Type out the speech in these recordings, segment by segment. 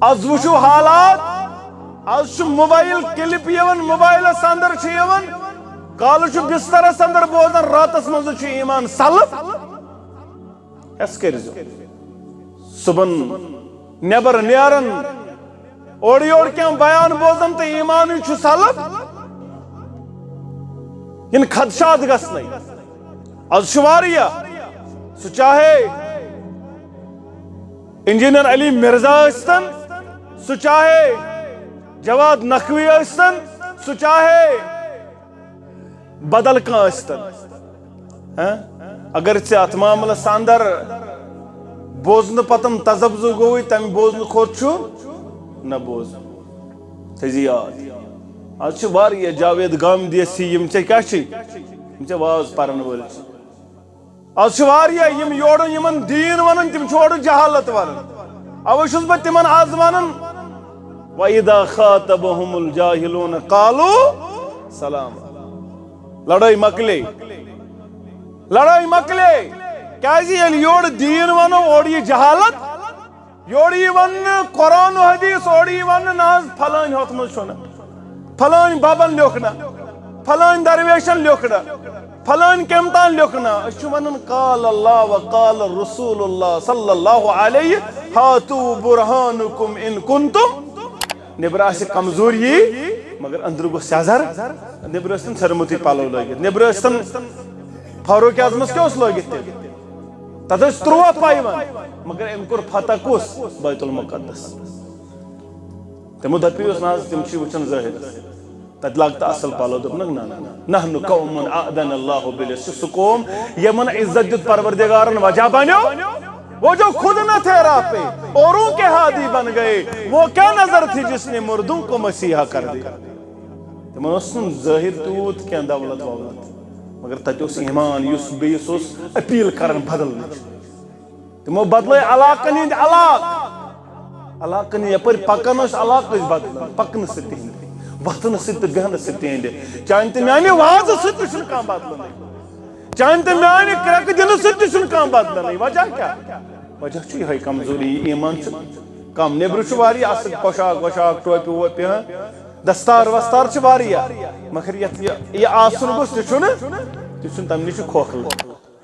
از وچھو حالات از mobile clip یوان mobile اندر یوان کال بسترس اندر بوزان راتس مز ایمان سلب اس کرزو صبح نبر نیران اوڑ یوڑ کیا بیان بوزان تو ایمان سلب ان خدشات گسنے از شواریہ سو چاہے انجینئر علی مرزا استن سو چاہے جواد نقوی استن سو چاہے بدل کا استن اگر سے ات معاملس اندر بوزن پتم تذبذب گوئی تم بوزن کھوت چھو نہ بوز تھزی یاد آج واریہ جاوید گامدی سی یم چے کیا چھی یم چے واز پرن ول آج واریہ یم یوڑ یمن دین ونن تم چھوڑ جہالت ونن اوے چھس بہ تمن آز ونن وَإِذَا خَاطَبَهُمُ الْجَاهِلُونَ قَالُوا سَلَامًا لڑائی مکلے کیازی یل یوڑ دین ونو اوڑی جہالت یوڑی ون قرآن و حدیث اوڑی ون ناز پھلان ہوت مز چھونا پھلان بابن لیوکنا پھلان درویشن لیوکنا پھلان کمتان لیوکنا اشو ونن قال اللہ وقال رسول اللہ صلی اللہ علیہ ہاتو برہانکم ان کنتم نبرا سے کمزور یہ مگر اندر گو سیازر نبرا استن سرمتی پالو لگت نبرا استن فاروق اعظمس کیا اس لگت تد اس تروا پائیوان مگر ام کور فتح کس بیت المقدس تمو دپی اس ناز تمشی وچن ظاہر تد لگتا اصل پالو دب نا نحن قوم اعدن اللہ بلس سکوم یمن عزت دت پروردگارن وجہ بنو وہ جو خود نہ تھے راہ پہ اوروں کے ہادی بن گئے وہ کیا نظر تھی جس نے مردوں کو مسیحا کر دیا تمن اسن ظاہر توت کیا دولت وولت مگر تتوس ایمان یس بیس اس اپیل کرن بدل تمو بدلے علاقن ہند علاقن یپر پکن اس علاقہ بدل پکن ستی ہند وطن ستی بہن ستی ہند چاہن تے میانی واز ستی چھن کام بدل چاہن تے میانی کرک دل ستی چھن کام بدل نہیں وجہ کیا وجہ چھ ہے کمزوری ایمان چھ کم نبر چھ واری اصل پوشاک وشاک ٹوپی ووپی دستار وستار چھ واری مگر یہ آسن گوش تچھن تم نش کھوکھل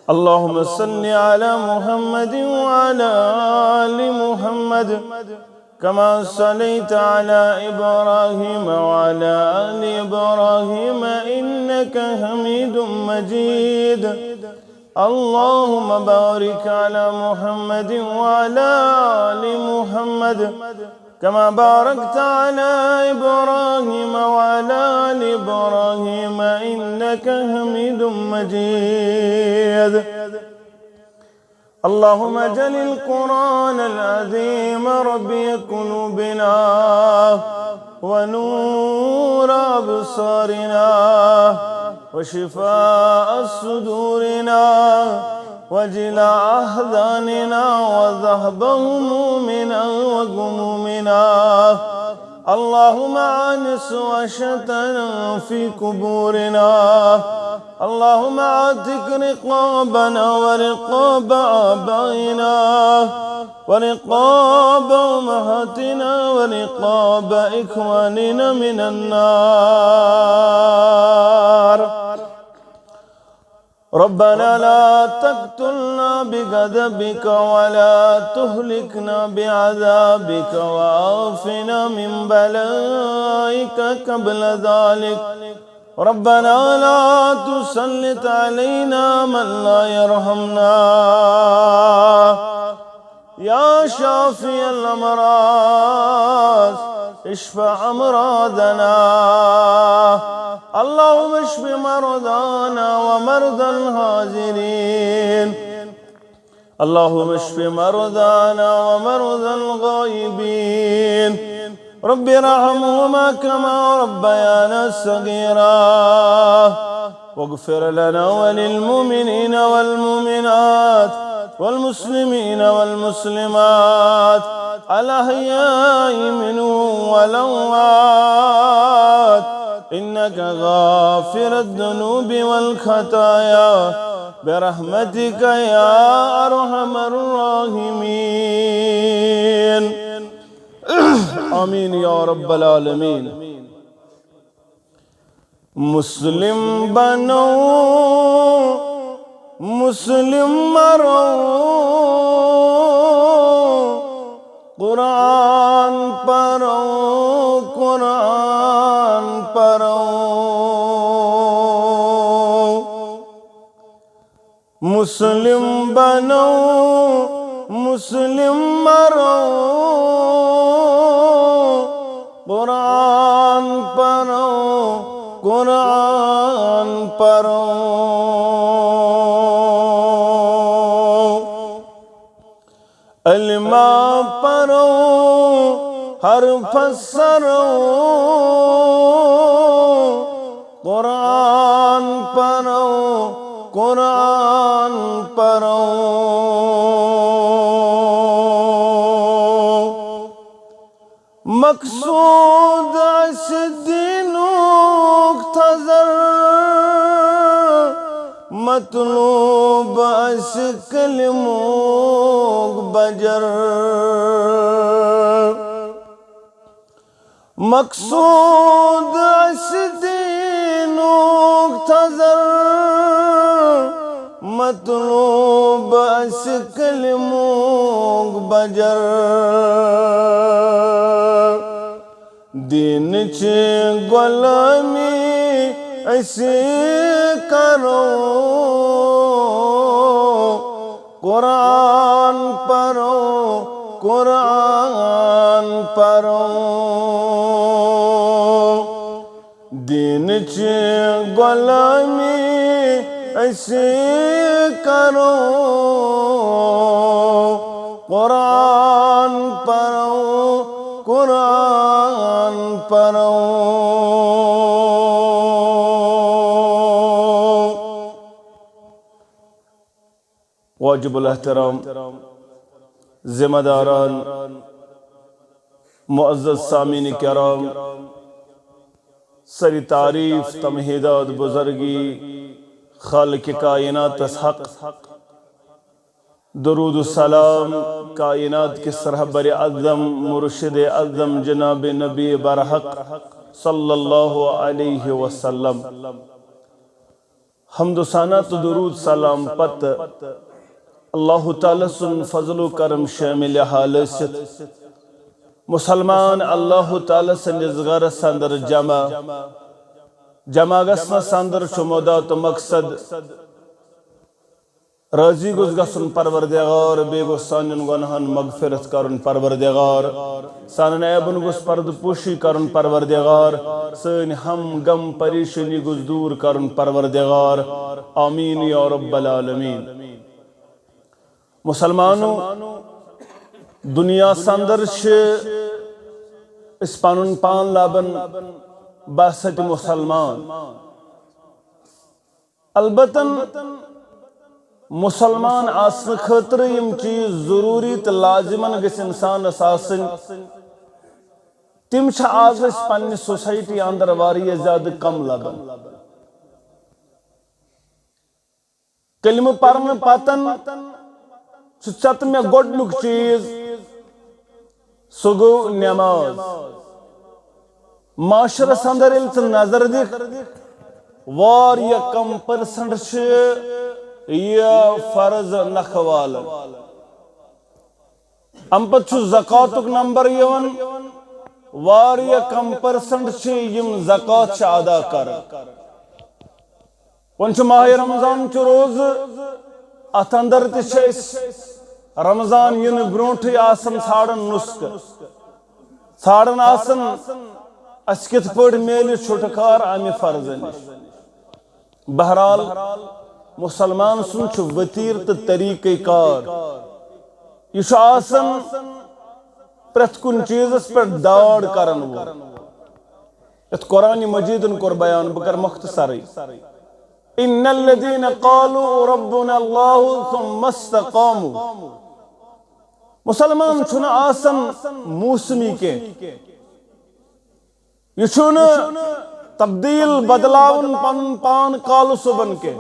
اللهم صل على محمد وعلى آل محمد كما صليت على إبراهيم وعلى آل إبراهيم إنك حميد مجيد اللهم بارك على محمد وعلى آل محمد كما باركت على إبراهيم وعلى آل إبراهيم إنك حميد مجيد اللهم اجعل القرآن العظيم ربيع قلوبنا ونور أبصارنا وشفاء صدورنا وجلاء أحزاننا وذهب همومنا وغمومنا اللهم آنس وحشتنا في قبورنا اللهم اعتق رقابنا ورقاب آبائنا ورقاب أمهاتنا ورقاب إخواننا من النار ربنا لا تقتلنا بغضبك ولا تهلكنا بعذابك وعافنا من بلائك قبل ذلك ربنا لا تسلط علينا من لا يرحمنا يا شافي الأمراض اشفع أمراضنا اللهم اشف مرضانا ومرضى الحاضرين اللهم اشف مرضانا ومرضى الغائبين رب ارحمهما كما ربيانا صغيرا واغفر لنا وللمؤمنين والمؤمنات والمسلمين والمسلمات الأحياء منهم والأموات إنك غافر الذنوب والخطايا برحمتك يا أرحم الراحمين آمین یا رب العالمین مسلم بنو مسلم مرو قرآن پڑھو قرآن پڑھو مسلم بنو مسلم مرو قرآن پڑھو قرآن پڑھو علم پڑھو حرف سرو قرآن پڑھو قرآن پڑھو مقصود اس دینوک تھزر مطلوب اس کلموک بجر مقصود اس دینوک تھزر مطلوب اس کلموک بجر دین چی غلامی ایسی کرو قرآن پڑھو قرآن پڑھو دین چی غلامی ایسی کرو قرآن پڑھو قرآن پڑھو واجب الاحترام ذمہ داران معزز سامعین کرام سری تعریف تمہیدات بزرگی خالق کائنات حق درود و سلام کائنات کے سرحبر اعظم مرشد اعظم جناب نبی برحق صلی اللہ علیہ وسلم حمد و ثنا تو درود سلام پت اللہ تعالیٰ سن فضل و کرم شامل حالست مسلمان اللہ تعالیٰ سنجز غرس اندر جمع گسنا سندر شمودات و مقصد راضی گوز گسن پروردگار بے گو سانن گنہن مغفرت کرن پروردگار سانن ایبن گوز پرد پوشی کرن پروردگار سن ہم غم پریشانی گوز دور کرن پروردگار آمین یا رب العالمین مسلمانوں دنیا سندر اس پانن پان لابن باسط مسلمان البتاً مسلمان آسن خطر یم چیز ضروری تو لازمن گس انسان آسن تم آز اس پنی سوسائٹی اندر واریہ زیادہ کم لبن کلمہ پرن پتن چت میں گوڈنک چیز سو گو نماز معاشرہ اندر نظر دکھ واریہ کم پرسنٹ یہ فرض نخوال ام پت زکاتک نمبر یون واریہ کم پرسنٹ یم زکات ادا کر ون ماہ رمضان روز ات اندر رمضان ین برونٹھے آسن ژھانڈن نسخہ ژھانڈن آسن اس کت پٲٹھۍ میلہِ چھٹکار امہ فرض نش بہرحال مسلمان سن وطیر تو طریقہ کار یہ آسن پرت کن چیزس پر داڑ کرن وول یت قرآن مجیدن کور بیان بہ کر مختصرے ان الذين قالوا ربنا الله ثم استقاموا مسلمان چھن آسن موسمی کے یہ چھن تبدیل بدلاون پن پان کال صبن کے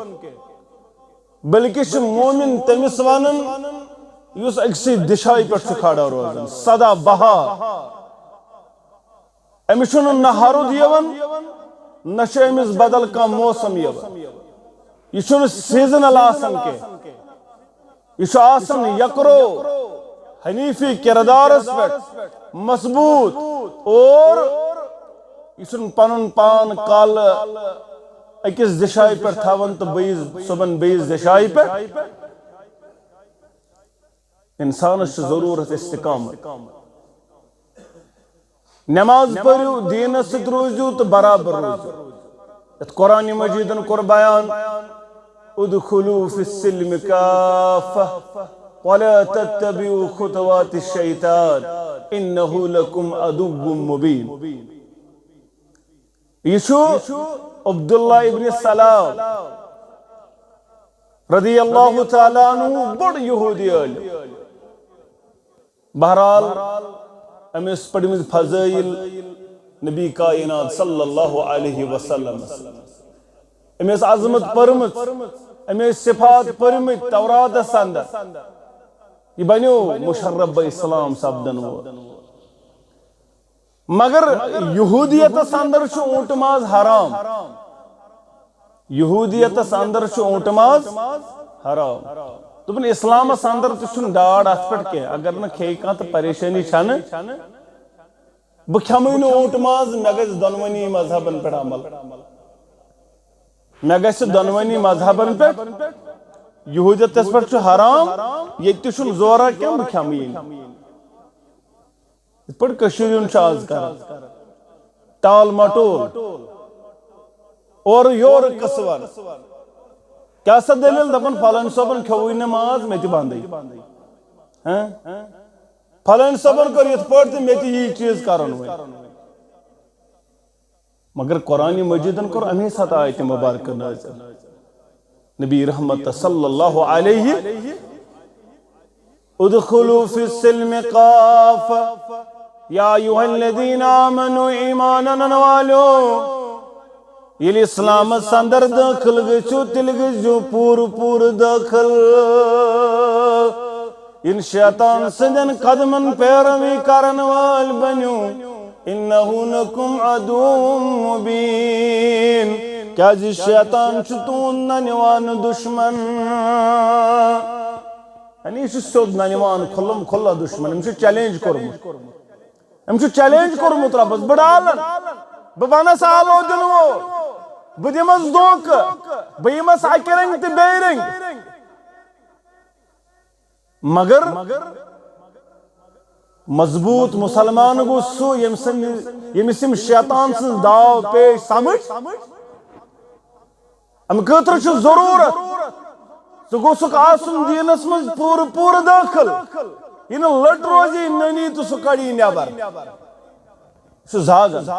بلکہ مومن تمس ونن یس اکسی دشائی پر کھڑا روزن سدا بہا أمس نہ ہرُد یوان نہ أمس بدل کانٛہہ موسم یوان یہ چھُنہٕ سیزنل آسان کینٛہہ یہ چھُ آسان یکرو حنیفی کردارس پٮ۪ٹھ مضبوط اور یہ چھُنہٕ پنُن پان کالہٕ أکِس دِشایہِ پٮ۪ٹھ تھاوان تہٕ بیٚیِس صُبحن بیٚیِس دِشایہِ پٮ۪ٹھ انسانس چھِ ضروٗرت استقامت نماز پٔرِو دیٖنس سۭتۍ روٗزِو تہٕ برابر روٗزِو یتھ قرآن مجیدن کوٚر بیان ادخلوا في السلم كافة ولا تتبعوا خطوات الشيطان إنه لكم عدو مبين يشو عبد الله ابن السلام رضي الله تعالى عنه بڑ يهودي بہرحال أمس پڑھمٕژ فضائل نبی کائنات صلی اللہ علیہ وسلم أمس عظمت پٔرمٕژ أمس صفات پٔرمٕتۍ توراتس اندر یہ بنیو مشرب اسلام سپدن وول مگر یہودیتس اندر چھُ اونٹ ماز حرام یہودیتس اندر چھُ اونٹ ماز حرام دوٚپُن اسلامس اندر تہِ چھُنہٕ ڈاڈ اتھ پٮ۪ٹھ کینٛہہ اگر نہٕ کھیٚیہِ کانٛہہ تہٕ پریشٲنی چھنہٕ بہٕ کھٮ۪مٕے نہٕ اونٹ ماز مےٚ گژھِ دۄنوٕنی مذہبن پٮ۪ٹھ عمل مےٚ گژھِ دۄنوٕنی مذہبن پٮ۪ٹھ یہودیتس پٮ۪ٹھ چھُ حرام ییٚتہِ تہِ چھُنہٕ زورا کینٛہہ بہٕ کھٮ۪مٕے نہٕ یِتھ پٲٹھۍ کٔشیٖرِ ہُنٛد چھُ آز کران ٹال مٹول اورٕ یورٕ قٕصہٕ ون کیٛاہ سا دٔلیٖل دپان فلٲنۍ صٲبن کھیوٚوُے نہٕ ماز مےٚ تہِ بنٛدٕے فلٲنۍ صٲبن کوٚر یِتھ پٲٹھۍ تہٕ مےٚ تہِ یی چیٖز کرُن وۄنۍ مگر قرآن مجیدن کوٚر امی ساتہٕ آیتہِ مبارکہ نازل نبی رحمت صلی اللہ علیہ ادخلوا فی السلم کافہ یا ایوہ الذین آمنوا ایمانن والو ییٚلہِ اسلامس اندر دٲخل گٔژھِو تیٚلہِ گٔژھِو پوٗرٕ دٲخل ان شیطان سٕنٛدٮ۪ن قدمن پیروی کرن وٲلۍ بنِو انہو لکم عدو مبین کیازِ شیطان چھُ تُہُنٛد ننِوان دشمن یعنی یہ چھُ سیوٚد ننِوان کھُلم کھُلا دشمن أمۍ چھُ چیلنج کوٚرمُت أمۍ چھُ چیلنج کوٚرمُت رۄبس بہٕ ڈالن بہٕ بنس آلو دِنہٕ وول بہٕ دِمس دھوکہٕ بہٕ یِمس اکہِ رنگہِ تہٕ بیٚیہِ رنگہِ مگر مضبوط مسلمان گو سُہ ییٚمِس یِم شیطان سٕنٛز داو پیش سمجھ امہِ خٲطرٕ چھُ ضروٗرت ژٕ گوٚژھُکھ آسُن دیٖنس منٛز پوٗرٕ دٲخل یہِ نہٕ لٔٹ روزی نٔنی تہٕ سُہ کڑی نٮ۪بر سُہ زاگن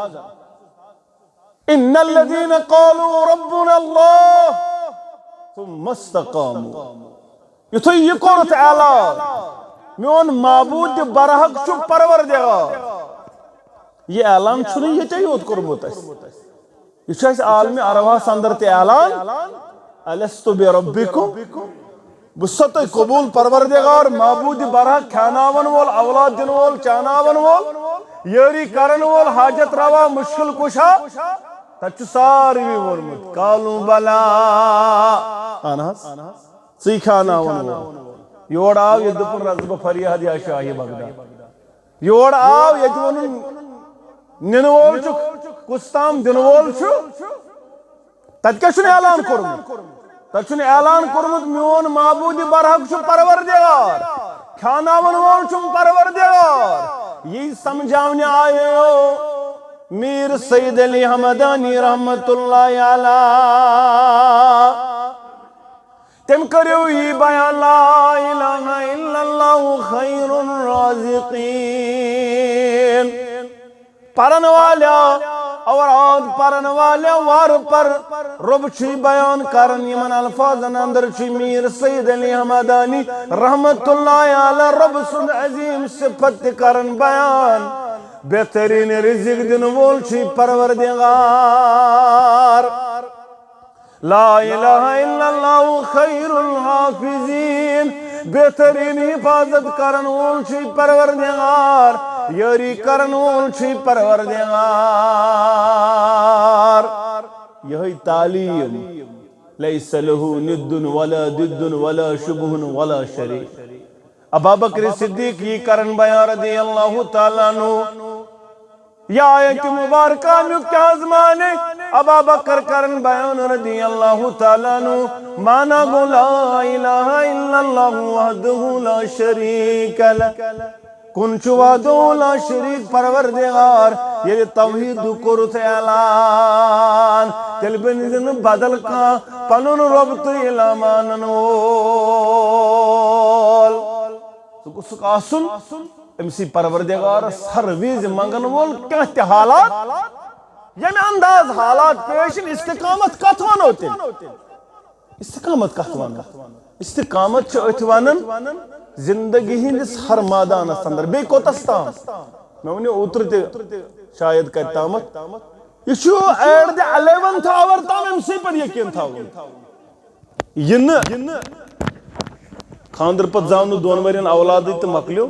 ان الذين قالوا ربنا الله ثم استقاموا یُتھُے یہِ کوٚرُتھ اعلان میون معبوٗد برحق چھُ پروردگار یہ اعلان چھُنہٕ ییٚتے یوت کوٚرمُت اَسہِ یہ چھُ اَسہِ عالمہِ ارواحس اندر تہِ اعلان الستُ بربکم بہٕ چھُسا تۄہہِ قبوٗل پروردگار معبوٗد برحق کھیاناون وول اولاد دِنہٕ وول چاناون وول یٲری کرن وول حاجت روا مشکل کُشا تتہِ چھُ ساروٕے ووٚنمُت قالوا بلا اہن حظ ژٕے کھیاناون وول یور آو یہ دپُن رس بہٕ فریاد یا شاہِ بغداد یور آو ییٚتہِ ووٚنُن نِنہٕ وول چھُ کُس تام دِنہٕ وول چھُ تتہِ کیٛاہ چھُنہٕ اعلان کوٚرمُت تتہِ چھُنہٕ اعلان کوٚرمُت میون معبوٗدِ برحق چھُ پروردگار کھیاناون وول چھُم پروردگار یی سمجھاونہِ آیو میر سید علی حمدانی رحمت اللہ علیہ تم کریو یہ بیان لا الہ الا اللہ خیر الرازقین پرن والا اوراد پرن والا وار پر رب چھی بیان کرن یمن الفاظن اندر چھی میر سید علی حمدانی رحمت اللہ علیہ رب سن عظیم صفت کرن بیان بہترین رزق دن وول چھی پروردگار لا الہ الا اللہ خیر الحافظین بہترین حفاظت کرن وول چھی پروردگار یاری کرن وول چھ پروردگار یہی تعلیم لیس له ند ولا ضد ولا شبہ ولا شریک ابا بکر صدیق یہ کرن بیان رضی اللہ تعالیٰ عنہ یا آیت مبارکہ میں کیا زمانے ابا بکر کرن بیان رضی اللہ تعالیٰ عنہ مانا گو لا الہ الا اللہ وحدہ لا شریک لہ کنچو وحدہ لا شریک پروردگار یہ توحید کرت اعلان تل بنزن بدل کا پنن ربط علامانن وول سک آسن امسی پروردگار سرویز منگن وول کیا تی حالات یعنی انداز حالات پیشن استقامت کتوان ہوتے استقامت کتوان استقامت چھ اتوانن زندگی ہندس ہر مادان اندر بے کوتستان میں انہیں اوتر تے شاید کرتا مت یہ چھو ایڈ دے 11th آور تام امسی پر یقین تھا ین خاندر پت زانو دون ورین اولادی تو مکلیو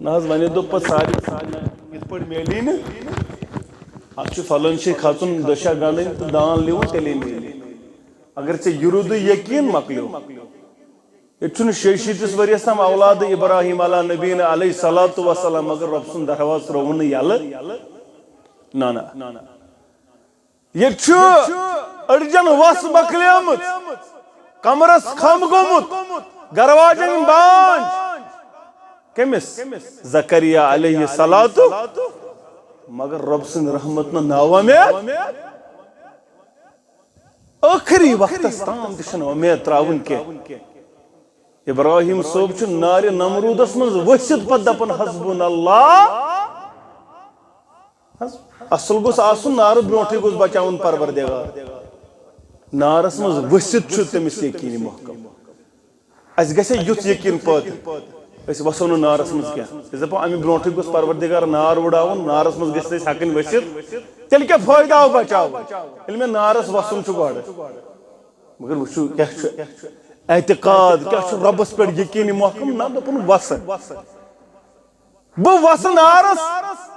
ناز ونی دو پت ساری ات پڑ میلی نا اچھو فلن شی خاتون دشا گاندین تو دان لیو تیلی میلی اگر چھ یرود یقین مکلیو یہ چھن شیشیتس وریس تام اولاد ابراہیم علیہ نبینا علیہ السلام مگر رب سن درواز روون یال نانا یہ چھو ارجن وس مکلیمت کمرس خم گومت گرواجن بانج کمس زکریا علیہ السلام مگر رب سن رحمت ناوا میں آخری وقت استام دشن امید تراون کے ابراہیم صوب چھ نار نمرودس من وسط پت دپن حسبن اللہ اصل گوس آسن نار برونٹھے گوس بچاون پروردگار نارس من وسط چھ تمس یقین محکم اس گژھِ یُتھ یقین پٲدٕ أسۍ وسو نہٕ نارس منٛز کینٛہہ أسۍ دپو امہِ برونٛٹھٕے گوٚژھ پروردگار نار وٕڑاوُن نارس منٛز گژھِ أسۍ ہٮ۪کٕنۍ ؤسِتھ تیٚلہِ کیٛاہ فٲیدٕ آو بچاو ییٚلہِ مےٚ نارس وسُن چھُ گۄڈٕ مگر وٕچھِو کیٛاہ چھُ اعتقاد کیٛاہ چھُ رۄبس پٮ۪ٹھ یقیٖنی محکم نہ دوٚپُن وسہٕ بہٕ وسہٕ نارس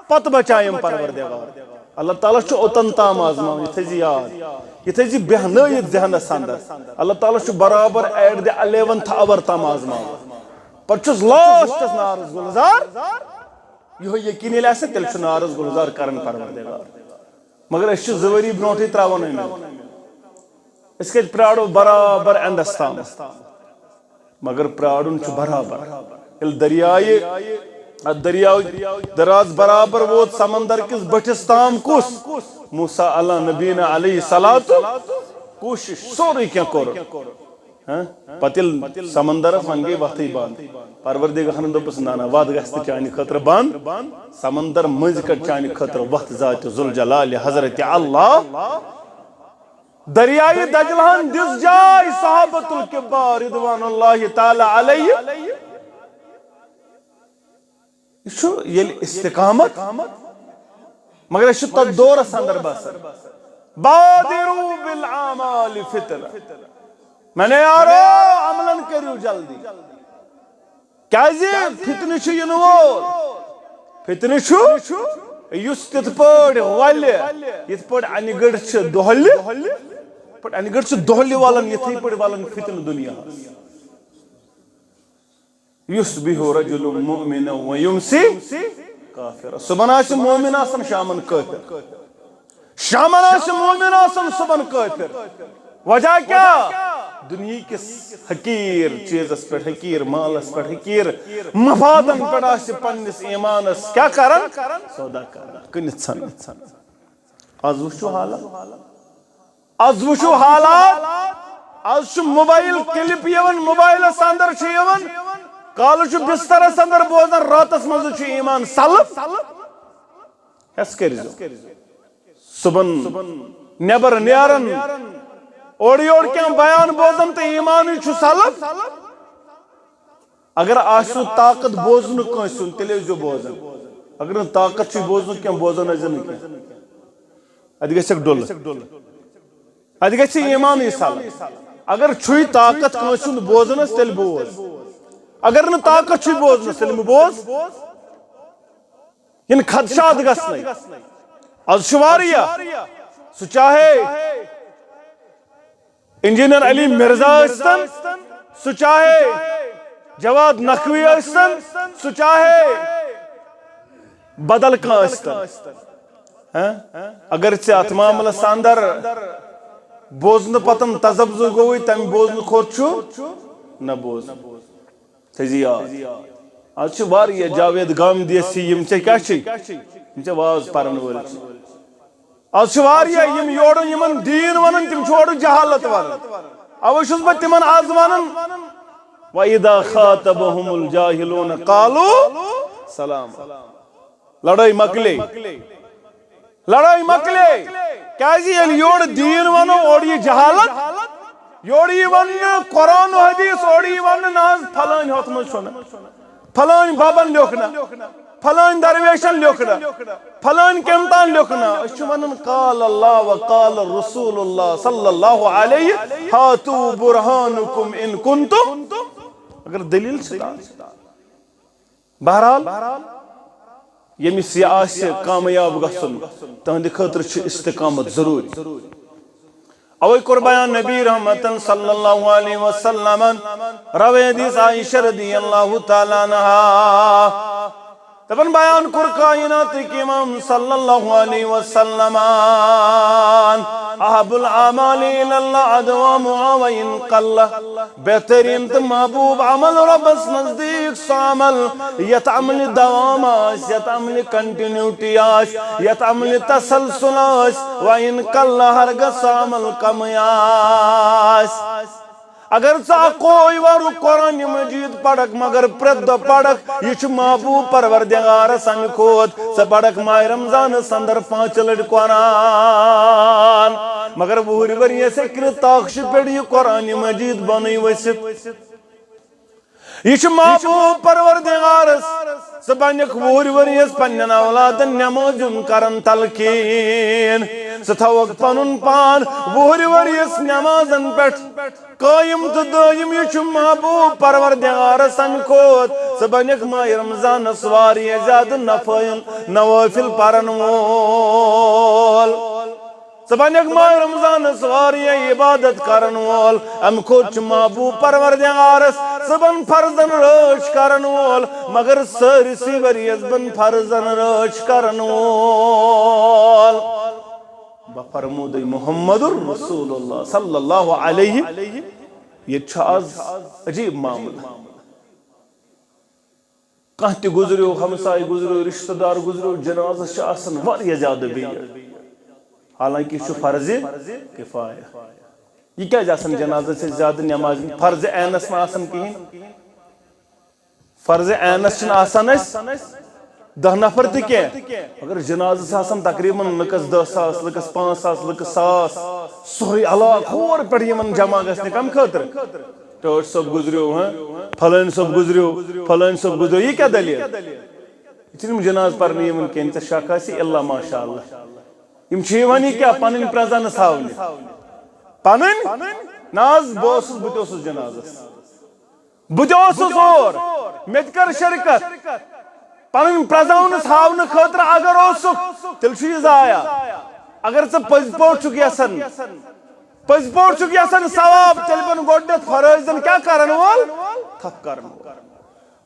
پتہٕ بچایم پروردگار اللہ تعالیٰ چھُ اوٚتن تام آزماوان یہِ تھٲیزِ یاد یہ تھے بہنائیت ذہنس اندر اللہ تعالیٰ چھُ برابر ایٹ دی 11th آور تام آزماوان پتہٕ چھُس لاسٹس نارس گلزار یہ یقین ییٚلہِ آسہِ تیٚلہِ چھُ نارس گلزار کران پروردگار مگر أسۍ چھِ 2 ؤری برونٛٹھٕے تراوان أسۍ کتہِ پرٛارو برابر اندس تام مگر پرٛارُن چھُ برابر ییٚلہِ دریاو دراز برابر ووت سمندر کس بٹھس تام کس موسیٰ علیہ نبینا علیہ السلام کوشش سوری کیا کرو پتل سمندر ون گئی وقتی بند پروردگارن دوپس نانا واد گژھِ چانہِ خٲطرٕ بند سمندر مٔنٛزۍ کڑ چانہِ خٲطرٕ وقت ذات ذوالجلال حضرت اللہ دریائے دجلہن دِژ جاے صحابۃ الکبار رضوان اللہ تعالی علیہ یہ استقامت مگر یہ تر دورس اندر بسر بادروا بالاعمال فتنہ میں نے یارو عملن کریو جلدی کیازِ فتنہ چھ ین وول فتنہ چھ یس تت پڑ ول یت پڑ انہ گڑ چھ دہل پڑ انہ گڑ چھ دہل والن یتھی پڑ والن فتنہ دنیا یصبح رجل مؤمنا ویمسی کافر صبح آسہ مومن آسن شامن کافر شامن آسہ مومن آسن صبح کافر وجہ کیا دنیا کس حقیر چیزس پر حقیر مالس پر حقیر مفادن پر آسہ پنس ایمانس کیا کرن سودا کرن کنت ژھن آز وچھو حالات آز چھ موبائل کلپ یوان موبائلس اندر چھ یوان کالو چھ بسترس اندر بوزان راتس مز چھ ایمان سلف ہس کریزو صبح نبر نیرن اوڑی اوڑ کیا بیان بوزن تو ایمان چھ سلف اگر آسو طاقت بوزن کنسن تیلے جو بوزن اگر طاقت چھ بوزن کیا بوزن ازن کیا ادھ گژھِ ڈول ادھ گژھِ ایمان سلف اگر چھوئی طاقت کنسن بوزنس تیل بوز اگر نہ طاقت چھ بوزنس تیل بوز ین خدشات گژھنٕے آز چھُ واریاہ سُہ چاہے انجینئر علی مرزا ٲسۍتن سُہ چاہے جواد نقوی ٲسۍتن سُہ چاہے بدل کانٛہہ ٲسۍتن اگر ژےٚ اتھ معاملس اندر بوزنہٕ پتن تذبذُ گوٚوُے تمہِ بوزنہٕ کھۄتہٕ چھُ نہ بوز تھٲیزِ یاد آز چھِ واریاہ جاوید گامدیسی یم ژےٚ کیٛاہ چھِ یم ژےٚ واز پرن وٲلۍ چھِ آز چھِ واریاہ یم یورٕ یمن دیٖن ونان تِم چھِ اورٕ جہالت ونان اوے چھُس بہٕ تِمن آز ونان وَإِذَا خَاطَبَهُمُ الْجَاهِلُونَ قَالُوا سَلَامًا لڑٲے مکلے لڑائی مکلے کیازِ ییٚلہِ یورٕ دیٖن ونو اورٕ یہِ جہالت یورٕ یہِ وننہٕ قرآن و حدیث اورٕ یہِ وننہٕ نہ حظ پھلٲنۍ ہوٚتھ منٛز چھُنہٕ پھلٲنۍ بابن لیوٚکھ نہ پھلٲنۍ درویشن لیوٚکھ نہ پھلٲنۍ کٔمۍ تام لیوٚکھ نہ أسۍ چھِ ونان قال اللہ وقال رسول اللہ صلی اللہ علیہ ہاتو برہانکم ان کنتم اگر دلیل چھِ بہرحال ییٚمِس یہِ آسہِ کامیاب گژھُن تہنٛدِ خٲطرٕ چھِ استقامت ضروٗری اوے کوٚر بیان نبی رحمتن صلی اللہ علیہ وسلم روایت حدیث عائشہ رضی اللہ تعالیٰ عنہا دپان بیان کوٚر کائناتٕکۍ امام صلی اللہ علیہ وسلم احب الاعمال الی اللہ ادومها وان قل بہترین تہٕ محبوب عمل ربس نزدیک سُہ عمل یتھ عملہِ دوام آسہِ یتھ عملہِ کنٹِنیوٹی آسہِ یتھ عملہِ تسلسل آسہِ وان قل ہرگز سُہ عمل کمٕے آسہِ اگر ژٕ اکوے ورُک قرآن مجید پڑھکھ مگر پرٛٮ۪تھ دۄہ پڑھکھ یہِ چھُ محبوب پروردگارس امہِ کھۄتہٕ ژٕ پڑھکھ ماہِ رمضانس اندر 5 لٹہِ قرآن مگر 10 ؤرۍیَس ہیٚکہِ نہٕ تاخچہِ پٮ۪ٹھ یہِ قرآن مجید بۄنٕے ؤسِتھ یہ چھُ محبوب پروردگارس ژٕ بنکھ 10 ؤرۍیَس پننٮ۪ن اولادن نٮ۪مازِ ہُنٛد کران تلقیٖن ژٕ تھاوکھ پنُن پان 10 ؤرۍیَس نٮ۪مازن پٮ۪ٹھ قٲیِم تہٕ دٲیِم یہ چھُ محبوب پروردگارس امہِ کھۄتہٕ ژٕ بنکھ ماہِ رمضانس واریاہ زیادٕ نوافل پرن وول ژٕ بنکھ ماہِ رمضانس واریاہ عبادت کرن وول امہِ کھۄتہٕ چھُ محبوب پروردگارس ژٕ بن فرضن رٲچھ کرن وول مگر سٲرسٕے ؤرۍیَس بن فرضن رٲچھ کرن وول بہٕ فرمودے محمد رسول اللہ صلی اللہ علیہ یہ چھُ آز عجیب معاملہٕ کانٛہہ تہِ گُزریو ہمساے گُزریو رشتہٕ دار گُزریو جنازس چھِ آسان واریاہ زیادٕ بھیڑ حالانکہ یہ چھُ فرضِ کفایہ یہ کیٛازِ آسان جنازس چھِ زیادٕ نٮ۪ماز فرضِ عینس نہٕ آسان کِہیٖنۍ فرضِ عینس چھِنہٕ آسان اَسہِ 10 نفر تہِ کینٛہہ مگر جنازس آسان تقریٖباً لٔکٕس 10 ساس لٔکٕس 5 ساس لٔکٕس 1,000 سورُے علاقہٕ ہور پٮ۪ٹھ یِمن جمع گژھنہِ کمہِ خٲطرٕ ٹٲٹھ صٲب گُزریو فلٲنۍ صٲب گُزریو فلٲنۍ صٲب گُزریو یہِ کیٛاہ دٔلیٖل یہِ چھِنہٕ یِم جناز پرنہٕ یِوان کینٛہہ ژےٚ شک آسہِ الا ماشاء اللہ یم چھِ یِوان یہِ کیٛاہ پنٕنۍ پرٛزنس ہاونہِ پنٕنۍ نہ حظ بہٕ تہِ اوسُس جنازس بہٕ تہِ اوسُس اور مےٚ تہِ کٔر شرکت پنٕنۍ پرٛزنٲونس ہاونہٕ خٲطرٕ اگر اوسُکھ تیٚلہِ چھُ یہِ ضایع اگر ژٕ پٔزۍ پٲٹھۍ چھُکھ یژھان ثواب تیٚلہِ بن گۄڈٕنٮ۪تھ فرٲیضن کیٛاہ کرن وول تھپھ کرن وول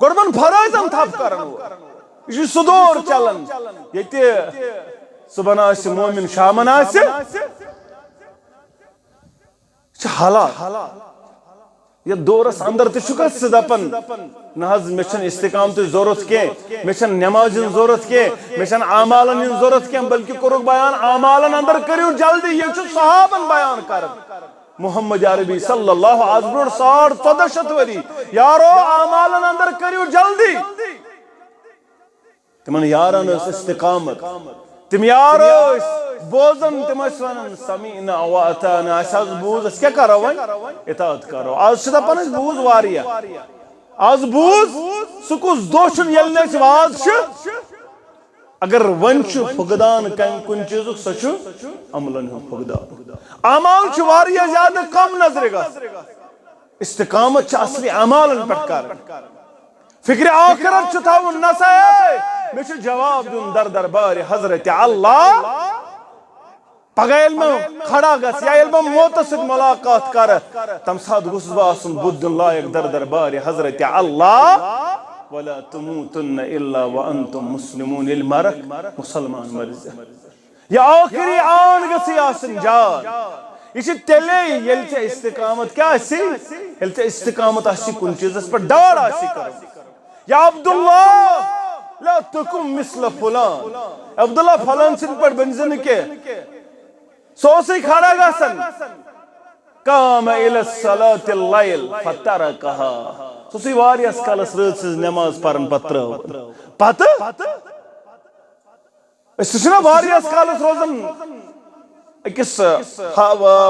گۄڈٕ بن فرٲیضن تھپھ کرن وول یہ چھُ سُہ دور چلان ییٚتہِ صبحن آسہِ مومن شامن آسہِ یہِ چھِ حالات یتھ دورس اندر تہِ چھُکھ ژٕ دپان نہ حظ مےٚ چھنہٕ استقامتٕچ ضروٗرت کینٛہہ مےٚ چھنہٕ نٮ۪مازِ ہٕنٛز ضروٗرت کینٛہہ مےٚ چھنہٕ اعمالن ہٕنٛز ضروٗرت کینٛہہ بلکہِ کوٚرُکھ بیان اعمالن اندر کٔرِو جلدی یہِ چھُ صحابن بیان کران محمد عربی صلی اللہ آز برونٛٹھ 1400 ؤری یارو اعمالن اندر کٔرِو جلدی تِمن یارن ٲس استقامت تِم یار ٲسۍ بوزان تِم ٲسۍ ونان سمیعنا واطعنا اسہِ حظ بوٗز أسۍ کیٛاہ کرو وۄنۍ اطاعت کرو آز چھِ دپان أسۍ بوٗز واریاہ آز بوٗز سُہ کُس دۄہ چھُنہٕ ییٚلہِ نہٕ أسۍ واز چھِ اگر وۄنۍ چھُ فقدان کُنہِ چیٖزُک سُہ چھُ عملن ہُنٛد فقدان اعمال چھِ واریاہ زیادٕ کم نظرِ گژھان استقامت چھِ اصلی اعمالن پٮ۪ٹھ کرٕنۍ فکرِ آخرت چھُ تھاوُن نسا میں جواب دن در دربار حضرت اللہ پگہ یل میں کھڑا گس یا یل میں موت ست ملاقات کر تم سات گوس بہ آسن بُتھ دن لائق در دربار حضرت اللہ ولا تموتن الا وانتم مسلمون یل مرک مسلمان مرز یا آخری آن گسی آسن جان یہ تیلے یل ژے استقامت کیا آسی یل ژے استقامت آسی کن چیزس پر ڈار آسی کر یا عبداللہ لا تکم مثل فلان عبداللہ فلان سن پر بنزن کے سوسی کھڑا گسن قام الى الصلاة اللیل فترکہا سوسی واریس کالس رات سز نماز پرن پتر پتہ اس چھنا واریس کالس روزن اکس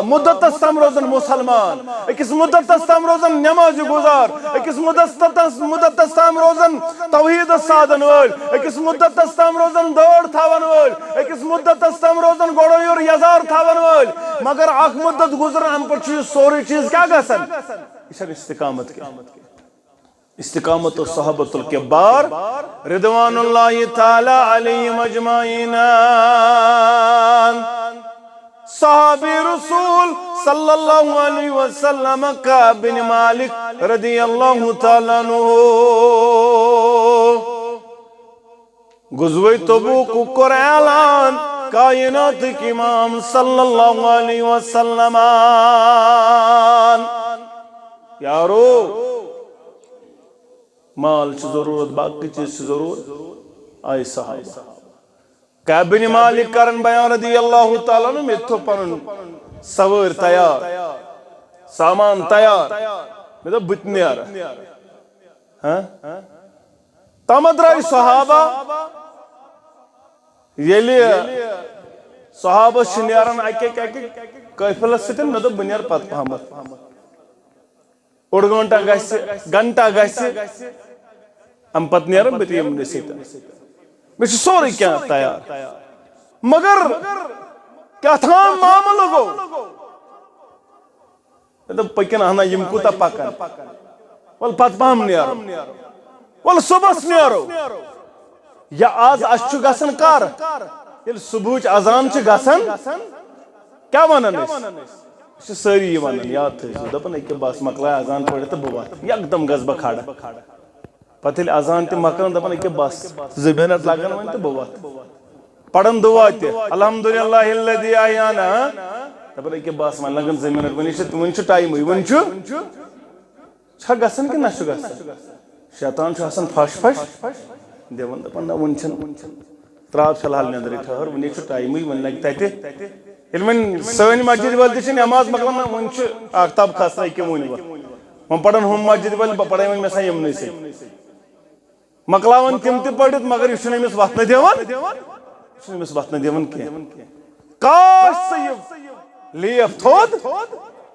مدتس تام روزن مسلمان اکس مدتس تام روزن نماز گزار اکس مدتس تام روزن توحید سادن ول اکس مدتس تام روزن دوڑ تھاون ول اکس مدتس تام روزن گوڑیور یزار تھاون ول مگر اخ مدت گزرن ہم پر چیز سوری چیز کیا گسن یہ استقامت کیا استقامت الصحابۃ الکبار رضوان اللہ تعالی علیہم اجمعین صحابی رسول صلی اللہ علیہ وسلم کعب بن مالک رضی اللہ تعالیٰ عنہ غزوہ تبوک کر اعلان کائنات کی امام صلی اللہ علیہ وسلم یارو مال چھ ضرورت باقی چیز چھ ضرورت آئی صحابہ کعب بن مالک کرن بیان رضی اللہ تعالیٰ عنہ میں تو پنن سوار تیار سامان تیار میں تو بتنی آ رہا تامد رائی صحابہ یلی صحابہ شنیارن اکی قیفلہ ستن میں تو بنیار پت پہمت اڑ گھنٹہ گھسی ہم پت نیارن بتیم نسیتا میں سوری کیا تیار مگر کیا تھا معاملہ گو میں تو پکن آنا یم کوتا پکن ول پت پہم نیارو ول صبح نیارو یا آز اشچو گسن کار یل صبح اذان چھ گسن کیا ونن اس ساری ونن یاد تھے دپن ایک باس مکلا اذان پڑھے تو بوات یک دم گز بکھاڑا پتہ اذان تہ مکان دپن ایک بس زبینت لگن ون تہ بوات پڑھن دعا تہ الحمدللہ الذی احیانا دپن ایک بس ون لگن زمینت ون چھ ٹائم ون چھ گسن کہ نہ چھ گسن شیطان چھ آسان پھش دیون دپن ون چھ تراب فلحال نندر ٹھہر ون چھ ٹائم ون لگ تتہ یل سن مسجد ول تہ نماز مکلان ون چھ آفتاب کھسان کہ ون ون پڑھن ہم مسجد ول پڑھے ون مسا یمنے سے مکلاون تم تہ پڑھت مگر یہ چھنہ امس وتھن دیوان کی کاش سیو لیف تھود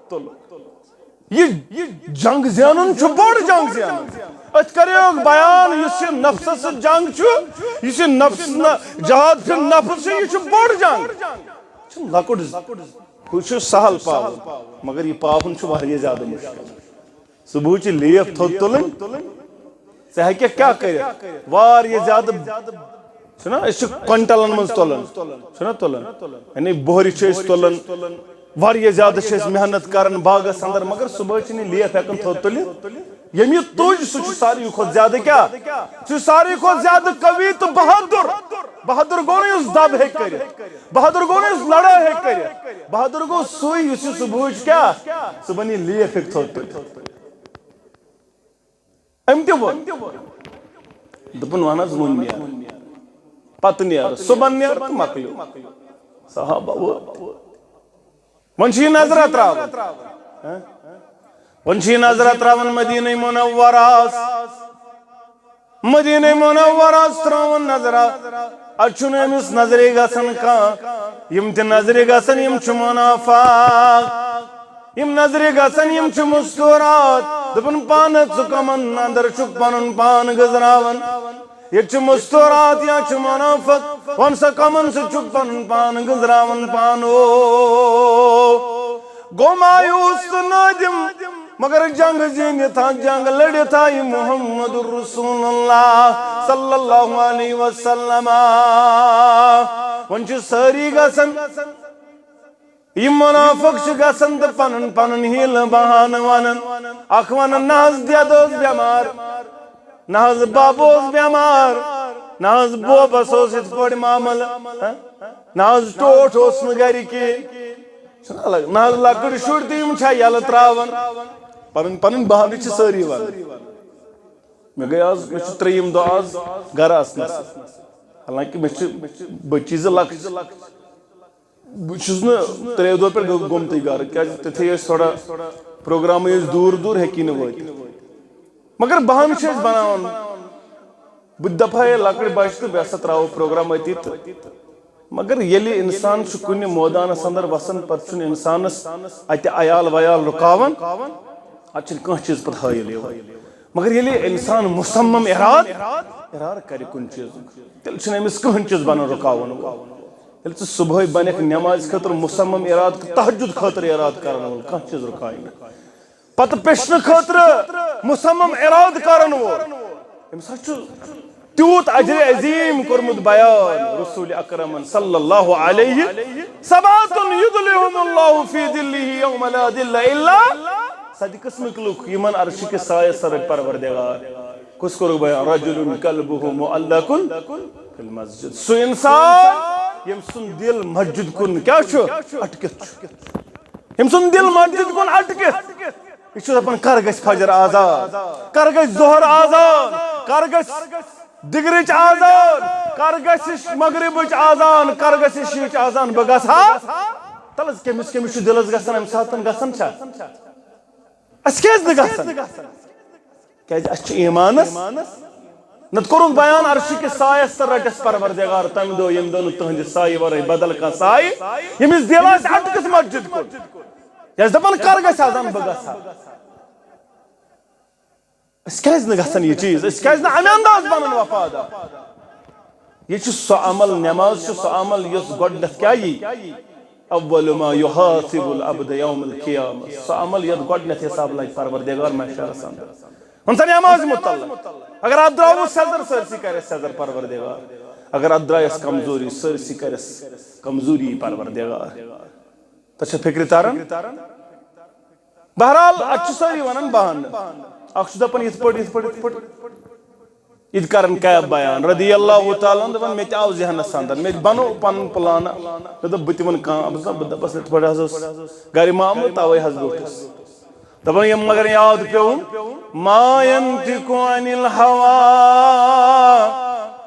تل یہ جنگ زینن چھ بڑ جنگ زینن ات کریو بیان اس نفس جنگ چھ اس نفس جہاد پھر نفس یہ چھ بڑ جنگ چھ لکڑ چھ سہل پاو مگر یہ پاون چھ واریاہ زیادہ مشکل صبح چھ لیف تھود تلن ژٕ ہیٚککھ کیٛاہ کٔرِتھ واریاہ زیادٕ چھُنا أسۍ چھِ کوینٹلن منٛز تُلان چھُنا تُلان یعنی بۄہرِ چھِ أسۍ تُلان واریاہ زیادٕ چھِ أسۍ محنت کران باغس اندر مگر صبح چھِ نہٕ لیف ہٮ۪کان تھوٚد تُلِتھ ییٚمہِ یہِ تُج سُہ چھُ ساروی کھۄتہٕ زیادٕ کیٛاہ سُہ چھُ ساروی کھۄتہٕ زیادٕ قوی تہٕ بہادُر گوٚو نہٕ یُس دب ہیٚکہِ کٔرِتھ بہادُر گوٚو نہٕ یُس لڑٲے ہیٚکہِ کٔرِتھ بہادُر گوٚو سُے یُس یہِ صبحٕچ کیٛاہ صبحن یہِ لیف ہیٚکہِ تھوٚد تُلِتھ أمۍ تہِ ووٚن دوٚپُن وَن حظ وُنۍ نیرٕ پتہٕ نیرٕ صُبحن نیرٕ تہٕ مۄکلیو صحابہ ووت وۄنۍ چھِ یہِ نظرا ترٛاوان وۄنۍ چھِ یہِ نظرا ترٛاوان مدیٖنہ منورہس مدیٖنہ منورہس ترٛٲوٕن نظرا اَتہِ چھُنہٕ أمِس نظرے گژھان کانٛہہ یِم تہِ نظرِ گژھن یِم چھِ منافق یِم نظرِ گژھن یِم چھِ مستوٗرات دپن پانہٕ ژٕ کمن اندر چھُکھ پنُن پان گزراوان ییٚتہِ چھِ مستوٗرات یا چھِ منافق وَن سا کمن سۭتۍ چھُکھ پنُن پان گزراوان پانو گوٚو مایوٗس تہٕ نٲدِم مگر جنگ زین تھا جنگ لڑ تھا محمد رسول اللہ صلی اللہ علیہ وسلم ونچ ساری گسن یہ منافق گسن تو پنن پنن ہیل بہان ونن اخ ونن ناز دیدوز بیمار ناز بابوز بیمار ناز بوبس اوس ات پڑ معامل ناز ٹوٹ اوس نگری کی ناز لکڑ شر تم چھا یل تراون پنن پنن بہان چھ ساری ون میں گئی آز میں تریم دو آز گھر آسنس حالانکہ میں بچی زٕ لکچ بہت نا ترے دور پہ گومتی گھر کیا تھی تھوڑا پروگرام دور دور ہیکی نہ وات مگر بہان بناون بہ دپا ہے لکڑ بچ تو بہسا تراو پروگرام اتی مگر یلی انسان کن مودانس اندر وسان پتہ انسانس اتہ عیال ویال رکاون ات کھانا چیز پتہ حائل مگر یلی انسان مصمم اراد کر کن چیز تیل امس کہن چیز بنان رکاون یل ژٕ صبح بنک نماز خاطر مصمم اراد تہجد خاطر اراد کرن وول کھانا چیز رکائے پتہ پیشن خاطر مصمم اراد کرن وول امس تیوت اجر عظیم کورمت بیان رسول اکرم صلی اللہ علیہ سبعۃ یظلهم اللہ فی ظلہ یوم لا ظل الا سد قسمک لوک یمن عرش کے سایہ سرک پروردگار کس کور بیان رجل قلبه معلق فی المسجد سو انسان یم سن دل مسجد کن کیا چھو اٹکت یم سن دل مسجد کن اٹکت یہ چھو اپن کر گژھِ فجر آزاد کر گژھِ ظہر آزاد کر گژھِ دگرچ آزان کر گژھِ مغربچ آزان کر گژھِ شیچ آزان بہ گژھا تلس کمس کمس چھُ دلس گژھان امہِ ساتن گژھان چھا اس کیازِ نہٕ گژھان کیازِ اس چھُ ایمانس نت کورُن بیان عرشہِ کِس سایس تہٕ رٹس پروردگار تمہِ دۄہ ییٚمہِ دۄہ نہٕ تُہنٛدِ سایہِ ورٲے بدل کانٛہہ سایہِ ییٚمِس دل آسہِ اٹکس مسجد کُن یہِ آسہِ دپان کر گژھِ آزان بہ گژھا اس کیازِ نہٕ گژھان یہ چیز اس کیازِ نہٕ امہِ انداز بنان وفادار یہ چھُ سُہ عمل نماز چھُ سُہ عمل یُس گۄڈنیٚتھ کیاہ یی اول ما يحاسب العبد يوم القيامة سُہ عمل یتھ گۄڈنیٚتھ حساب لگہِ پروردگار محشرس اندر ون سا نماز متعلق اگر اتھ درٛاوُ سیٚزر سٲرسٕے کرٮ۪س سیٚزر پروردگار اگر اتھ درٛایس کمزوری سٲرسٕے کرٮ۪س کمزوری پروردگار تۄہہِ چھا فکرِ تران بہرحال اتھ چھِ سٲری ونان بہانہٕ اخ چھُ دپان یِتھ پٲٹھۍ یہ کرن کیب بیان رضی اللہ تعالیٰ دپان مے تہِ آو ذہنس اندر مے بنو پنن پلانا مے دوٚپ بہٕ تہِ ونہٕ کانٛہہ بہٕ دپس یِتھ پٲٹھۍ حظ اوس گرِ معاملہٕ توے حظ بیوٗٹھُس دپان یم مگر یاد پیوٚوُم ما ينطق عن الهوى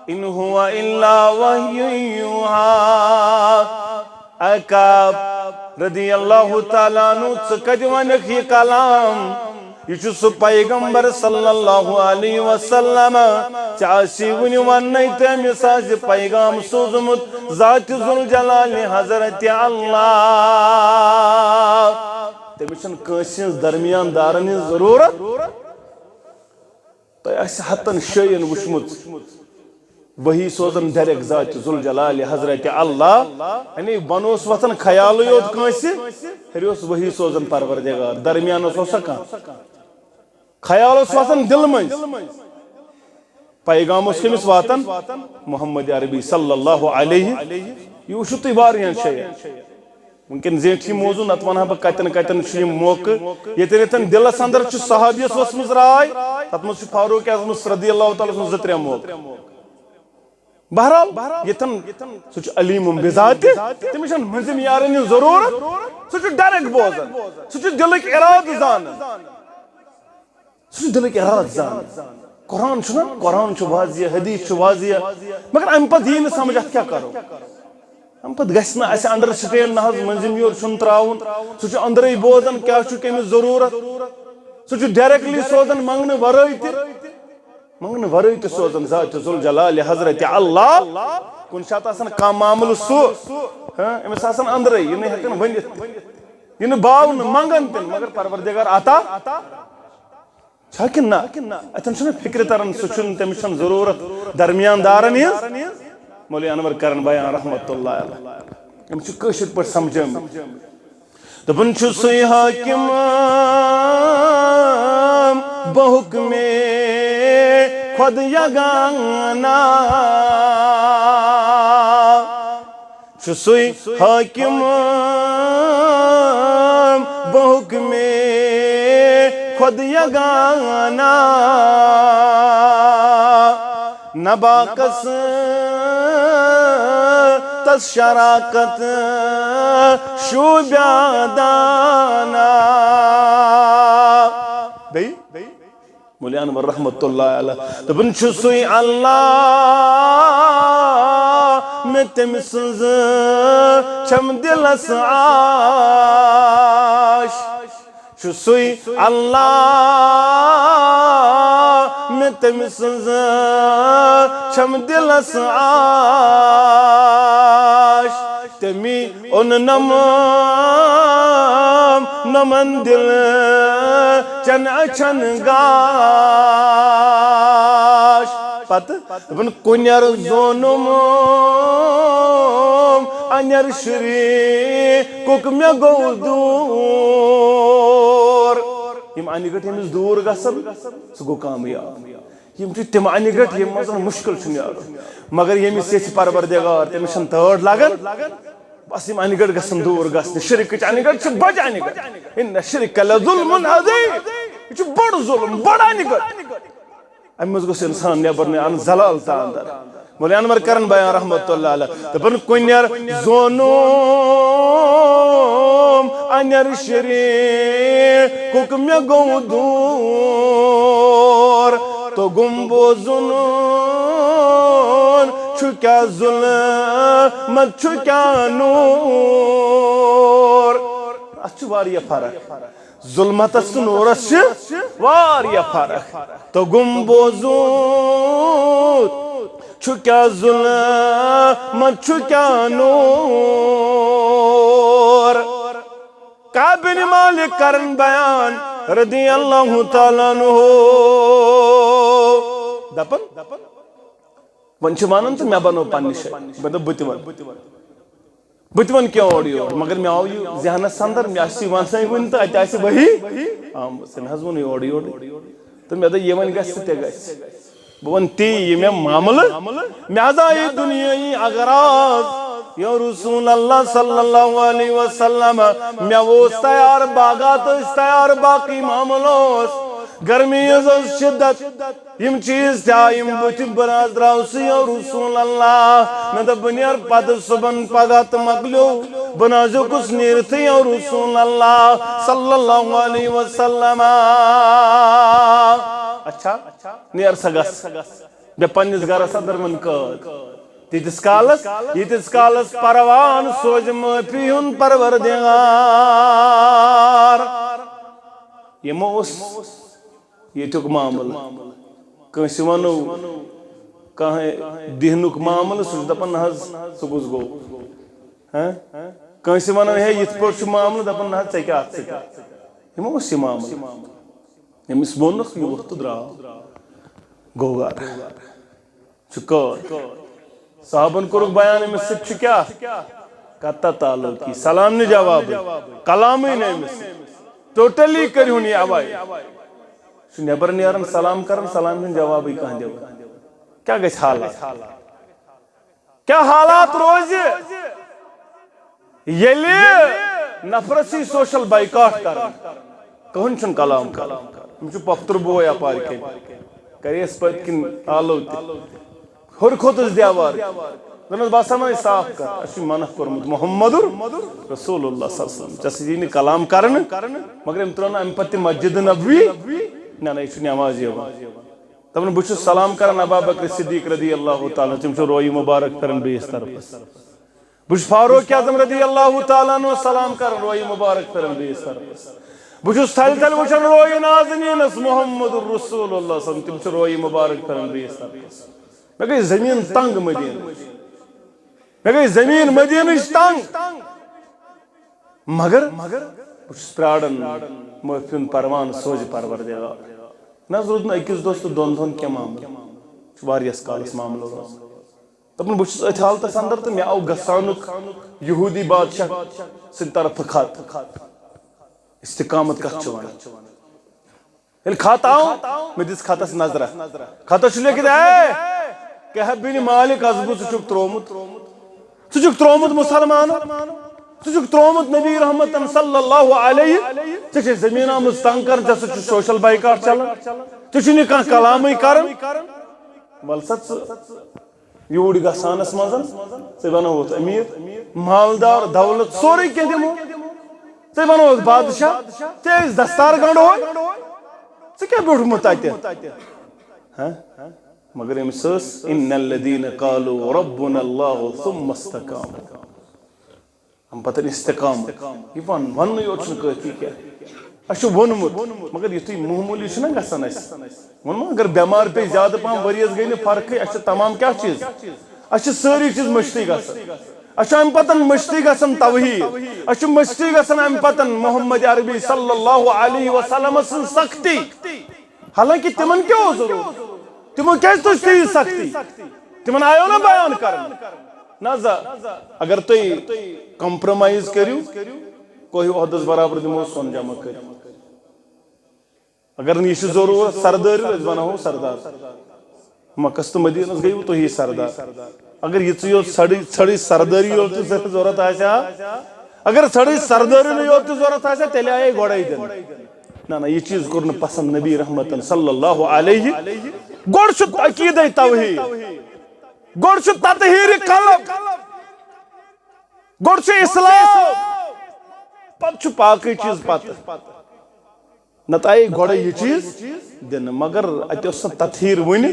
ان هو الا وحی یوحی عقاب رضی اللہ تعالیٰ عنہ ژٕ کتہِ ونکھ یہ کلام یہ چھُ سُہ پیغمبر صلی اللہ علیہ وسلم ژےٚ آسی وُنہِ وننے تٔمِس آسہِ پیغام سوٗزمُت ذاتِ ذوالجلال حضرت اللہ تٔمِس چھنہٕ کٲنٛسہِ ہٕنٛز درمیان دارن ہٕنٛز ضروٗرت تۄہہِ آسہِ ہتن شٲین وٕچھمُت وحی سوزن ڈائریکٹ ذات ذوالجلال حضرت اللہ یعنی بن اوس وتھان خیالٕے یوت کٲنٛسہِ ہیٚرِ اوس وحی سوزن پروردگار درمیانس اوسا کانٛہہ خیال اوس واتان دل منٛز پیغام اوس کٔمِس واتان محمد عربی صلی اللہ علیہ یہ وٕچھِو تُہۍ واریاہن جاین ونکٮ۪ن زیٹھ یہِ موضوع نتہٕ ونہا بہٕ کتٮ۪ن کتٮ۪ن چھُ یِم موقعہٕ ییٚتٮ۪ن دلس اندر چھُ صحابیس ؤژھمٕژ راے تتھ منٛز چھُ فاروق اعظمس رضی اللہ تعالیٰ سُنٛد 2-3 موقعہٕ بہرحال یتن سُہ چھُ علیم بذاتہِ تٔمِس چھنہٕ مٔنٛزِم یارن ہٕنٛز ضروٗرت سُہ چھُ ڈایریکٹ بوزان سُہ چھُ دلٕکۍ ارادٕ زانان سُہ چھُ دلٕکۍ ارادٕ زانان قرآن چھُنہ قرآن چھُ واضح حدیث چھُ واضح مگر امہِ پتہٕ یی نہٕ سمجھ اتھ کیاہ کرو امہِ پتہٕ گژھِ نہٕ اسہِ انڈرسٹینڈ نہ حظ مٔنٛزِم یور چھُنہٕ تراوُن سُہ چھُ أنٛدرٕے بوزان کیاہ چھُ کٔمِس ضروٗرت سُہ چھُ ڈایریکٹلی سوزان منٛگنہٕ ورٲے تہِ سوزان ذات ذوالجلال حضرت اللہ کُنہِ ساتہٕ آسان کانٛہہ معاملہٕ سُہ أمِس آسان أنٛدرٕے یہِ نہٕ ہٮ۪کان ؤنِتھ یہِ نہٕ باونہٕ منٛگان تہِ مگر پروردگار عطا چھا کِنہٕ نہ اتٮ۪ن چھُنہ فکرِ تران سُہ چھُنہٕ تٔمِس چھنہٕ ضروٗرت درمیان دارن ہٕنٛز مولوی انور کرن بیان رحمت اللہ علیہ یم چھُ کٲشِر پٲٹھۍ سمجھٲمٕتۍ دپان چھُ سُے حاکِم بحکم خود یگانا سوی حاکم بحکم خود یگانا نباکس تس شراکت شوبیادانا بھئی مولی انور رحمت اللہ علیہ دبن چھسوی اللہ میں تمسز چھم دل اسعاش چھسوی اللہ میں تمسز چھم دل اسعاش تمی ان نمن دل چن اچھن گاش پت بن کنیر زونم انیر شری کک میں گو دور یم انی گٹ یمس دور گسن سہ گو کامیاب یم تم انی گٹ یم مزن مشکل چھ نیار مگر یمس یہ پروردگار تمس تڑ لگن بس یم انی گٹ گسن دور گسن شرک انی گٹ چھ بڑ انی گٹ ان شرک لظلم عظیم یہ چھ بڑ ظلم بڑ انی گٹ امس گوس انسان نیبر ان زلال تا اندر مولی انور کرن بیان رحمت اللہ علیہ دپن کنیر زونوم انیر شریک میں گو دور تو گمبو زنون چھکیا ظلمت چھکیا نور اچھو واریا فرق ظلمت اس نورس واریا فرق تو گمبو زون چھکیا ظلمت چھکیا نور کعب بن مالک کرن بیان رضی اللہ تعالیٰ عنہ دپن ون چھ وانن تو میں بنو پنہ شے بتون کیا اوڑیو مگر میں آو یہ ذہنس اندر میں اسی وان سے ون تو اتہ اسی وہی سن حض ون اوڑیو تو میں یہ ون گس تے گس بون تی یہ میں معاملہ میں آئی دنیای اغراض یا رسول اللہ صلی اللہ علیہ وسلم میں وہ تیار باغات تیار باقی معاملوس گرمی از شدت یم چیز تھا یم بچ براز دراوسی یا رسول اللہ میں تو بنیار پد صبن پگات مقلو بنازو کس نیرتی یا رسول اللہ صلی اللہ علیہ وسلم اچھا نیر سگس بے پنیس گرس ادر من کد تیتس کالس پروان سوج مفی ہن پروردگار یہ موس یہ تک معامل کنس ونو کہیں دہنک معامل سوچ دپن حض سکوز گو کنس ونو ہے یہ پوچھ معامل دپن حض چکے آت سکا یہ موس یہ معامل یمس بونخ یہ وقت دراو گوگار چکر صحابن کرک بیان امس سب کیا کتا تعلق کی سلام نے جواب کلام ہی نہیں امس ٹوٹلی کریون یہ آوائی نیبر نیرن سلام کرن سلام نے جواب ہی کہاں دیو کیا گئے حالات کیا حالات روز یلی نفرسی سوشل بائیکاٹ کرن کہن چھن کلام کرن مجھو پفتر بوئی اپار کے کریس پت کن آلو تی ہر کھوتس دیوار دنس باسامائی صاف کر اشی منح کرمت محمد رسول اللہ صلی اللہ علیہ وسلم جیسے جینی کلام کرن مگر امترانا امپتی مسجد نبوی نا ایشو نمازی ہوا تب نے بچو سلام کرن ابا بکر صدیق رضی اللہ تعالیٰ تمشو روئی مبارک کرن بیس طرف بچو فاروق اعظم رضی اللہ تعالیٰ نو سلام کرن روئی مبارک کرن بیس طرف بچو ستھل تل وچن روئی نازنین اس محمد رسول اللہ صلی اللہ علیہ وسلم تمشو روئی مبارک کرن بیس طرف میں گئی زمین تنگ مدین میں گئی زمین مدین اس تنگ مگر بچو سپراڈن محفین پروان سوج پروردگار نظرود نا اکیس دوست دون کیا معامل واریس کالس معامل تبن بچس اتحالتس اندر تو میں آو گسانک یہودی بادشاہ سن طرف خط استقامت کت چوان یل خط آو میں دس خطس نظرہ خطس لیکن اے کہ بن مالک ازبو ژٕ ترومت ژٕ چھُکھ ترومت مسلمان ژٕ چھُکھ ترومت نبی رحمت صلی اللہ علیہ ژےٚ چھے زمین آمٕژ تنگ کرن ژےٚ سۭتۍ چھُ سوشل بائیکاٹ چلان ژےٚ چھُنہٕ کانٛہہ کلامٕے کران ول سا ژٕ یوٗرۍ گژھانس منٛز ژےٚ بنووُتھ امیر مالدار دولت سورُے کینٛہہ دِمو ژےٚ بنووُتھ بادشاہ ژےٚ ٲسۍ دستار گنڈوے ژےٚ کیٛاہ بیوٗٹھمُت تتہِ مگر أمِس ٲس ان الذین قالوا ربنا اللہ ثم استقاموا ہم پتن استقامت یہ وننٕے یوت چھُنہٕ کٲفی کینٛہہ اَسہِ چھُ ووٚنمُت مگر یُتھُے معموٗلی چھُنہ گژھان اَسہِ ووٚنما اگر بٮ۪مار پیٚیہِ زیادٕ پہم ؤرِیَس گٔے نہٕ فرقٕے اَسہِ چھِ تمام کیٛاہ چیٖز اَسہِ چھِ سٲری چیٖز مٔشتٕے گژھان اَسہِ چھُ اَمہِ پتن مٔشتٕے گژھان توحیٖد اَسہِ چھُ مٔشتٕے گژھان اَمہِ پتن محمد عربی صلی اللہ علیہ وسلم سٕنٛز سختی حالانکہ تِمن کیٛاہ اوس ضروٗرت تِمو کیٛازِ تُج تیٖژ سختی تِمن آیو نا بیان کرن نہ زا اگر تُہۍ کمپرومائز کٔرِو کوہہِ عہدس برابر دِمو سۄن جمع کٔرِتھ اگر نہٕ یہِ چھُ ضروٗرت سردٲری أسۍ بناوو سردار مکس تہٕ مدیٖنس گٔیوٕ تُہی سردار اگر یِژٕے یوت ژھرٕے سردٲری یوت تہِ ضروٗرت آسہِ ہا اگر ژھرٕے سردٲری یوت تہِ ضروٗرت آسہِ ہا تیٚلہِ آیے گۄڈے دِنہٕ نہ یہِ چیٖز کوٚر نہٕ پسنٛد نبی رحمت صلی اللہ علیہ گۄڈٕ چھُ عقیٖدے توحیٖد گۄڈٕ چھُ تطہیٖرِ قلب گۄڈٕ چھُ اسلام پتہٕ چھُ باقٕے چیٖز پتہٕ نتہٕ آیے گۄڈے یہِ چیٖز دِنہٕ مگر اتہِ اوس نہٕ تطہیٖر وُنہِ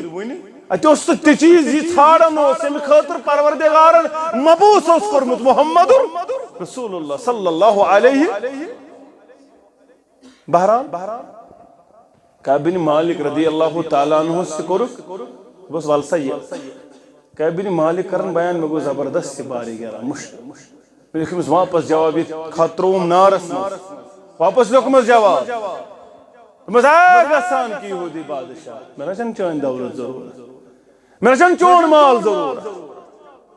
اتہِ اوس نہٕ تہِ چیٖز یہِ ژھانڈان اوس ییٚمہِ خٲطرٕ پروردگارن مبعوث اوس کوٚرمُت محمد رسول اللہ صلی اللہ علیہ بہرحال کعب بن مالک رضی اللہ تعالیٰ عنہس تہِ کوٚرُکھ بس ول سا یہِ کعب بن مالک کرن بیان مےٚ گوٚو زبردست باری گیران مُشک مےٚ لیوٚکھ أمِس واپس جواب یہِ خط ترووُم نارس منٛز واپس لیوٚکھمس جواب دوٚپمس اے گژھان کی یہوٗدی بادشاہ مےٚ نہ چھنہٕ چٲنۍ دولت ضروٗرت مےٚ نہ چھنہٕ چون مال ضروٗرت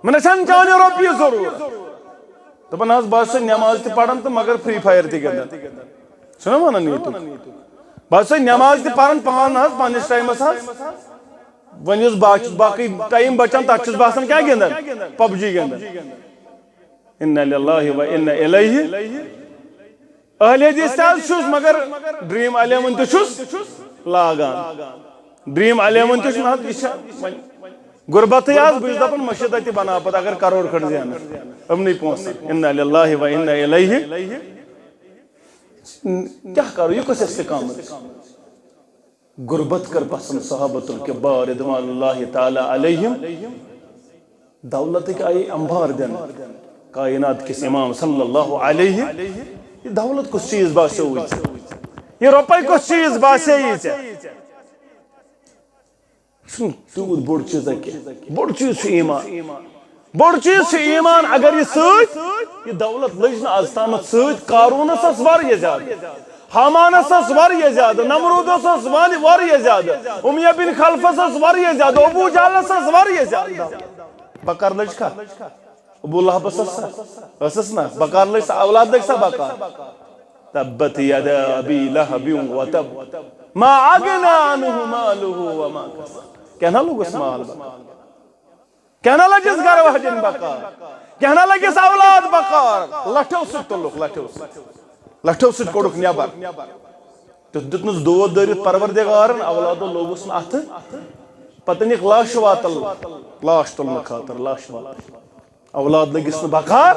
مےٚ نہ چھنہٕ چانہِ رۄپیہِ ضروٗرت دپان حظ بہٕ حظ چھُسے نٮ۪ماز تہِ پران تہٕ مگر فرٛی فایر تہِ گِنٛدان چھُنا ونان ییٚتیُک بہٕ حظ چھُسے نٮ۪ماز تہِ پران پانہٕ حظ پننِس ٹایمس حظ وۄنۍ یُس باقٕے ٹایم بچان تتھ چھُس بہٕ آسان کیٛاہ گِنٛدان پب جی گِنٛدان اِنَّا لِلَّهِ وَإِنَّا إِلَيْهِ اہل حدیث تہِ حظ چھُس مگر ڈرٛیٖم 11 تہِ چھُس لاگان ڈرٛیٖم 11 تہِ چھُ نہ حظ یہِ چھِ غُربتٕے حظ بہٕ چھُس دپان مٔشیٖد اَتہِ بناو پتہٕ اگر کروڑ کھنڈ زینہٕ یِمنٕے پونٛسن اِنَّا لِلَّهِ وَإِنَّا إِلَيْهِ کیٛاہ کرو یہِ کۄس استقامت غربت کر پسند صحابت الکبار رضوان اللہ تعالیٰ علیہم دولتٕکۍ آیے انبار دِنہٕ کائنات کِس امام صلی اللہ علیہ یہ دولت کُس چیٖز باسیووُے ژےٚ یہِ رۄپے کۄس چیٖز باسییی ژےٚ چھُنہٕ تیوٗت بوٚڑ چیٖزا کینٛہہ بوٚڑ چیٖز چھُ ایٖمان بوٚڑ چیٖز چھُ ایٖمان اگر یہِ سۭتۍ یہِ دولت لٔج نہٕ آز تامتھ سۭتۍ قارونس ٲس واریاہ زیادٕ حامانس ٲس واریاہ زیادٕ نمروٗدس ٲس واریاہ زیادٕ اُمیہ بن خلفس ٲس واریاہ زیادٕ ابوٗ جہلس ٲس واریاہ زیادٕ بکار لٔج کھا ابوٗ لہبس ٲسٕس نا بکار لٔج سا اولاد لٔج سا بکار تبت یدا ابی لہب وتب ما اغنى عنه ماله وما کسب کیٛاہ نہ لوٚگُس مال بکار کیٛاہ نہ لٔگِس گرٕ واجٮ۪ن بکار کیٛاہ نہ لٔگِس اولاد بکار لٹھیو سۭتۍ تُلُکھ لٹھیو سۭتۍ کوٚڑُکھ نٮ۪بر تیُتھ دیُتنس دود دٲرِتھ پروردگارن اولادو لوگُس نہٕ اتھٕ پتہٕ أنِکھ لاشہِ واتل لاش تُلنہٕ خٲطرٕ لاش واتل اولاد لٔگِس نہٕ بکار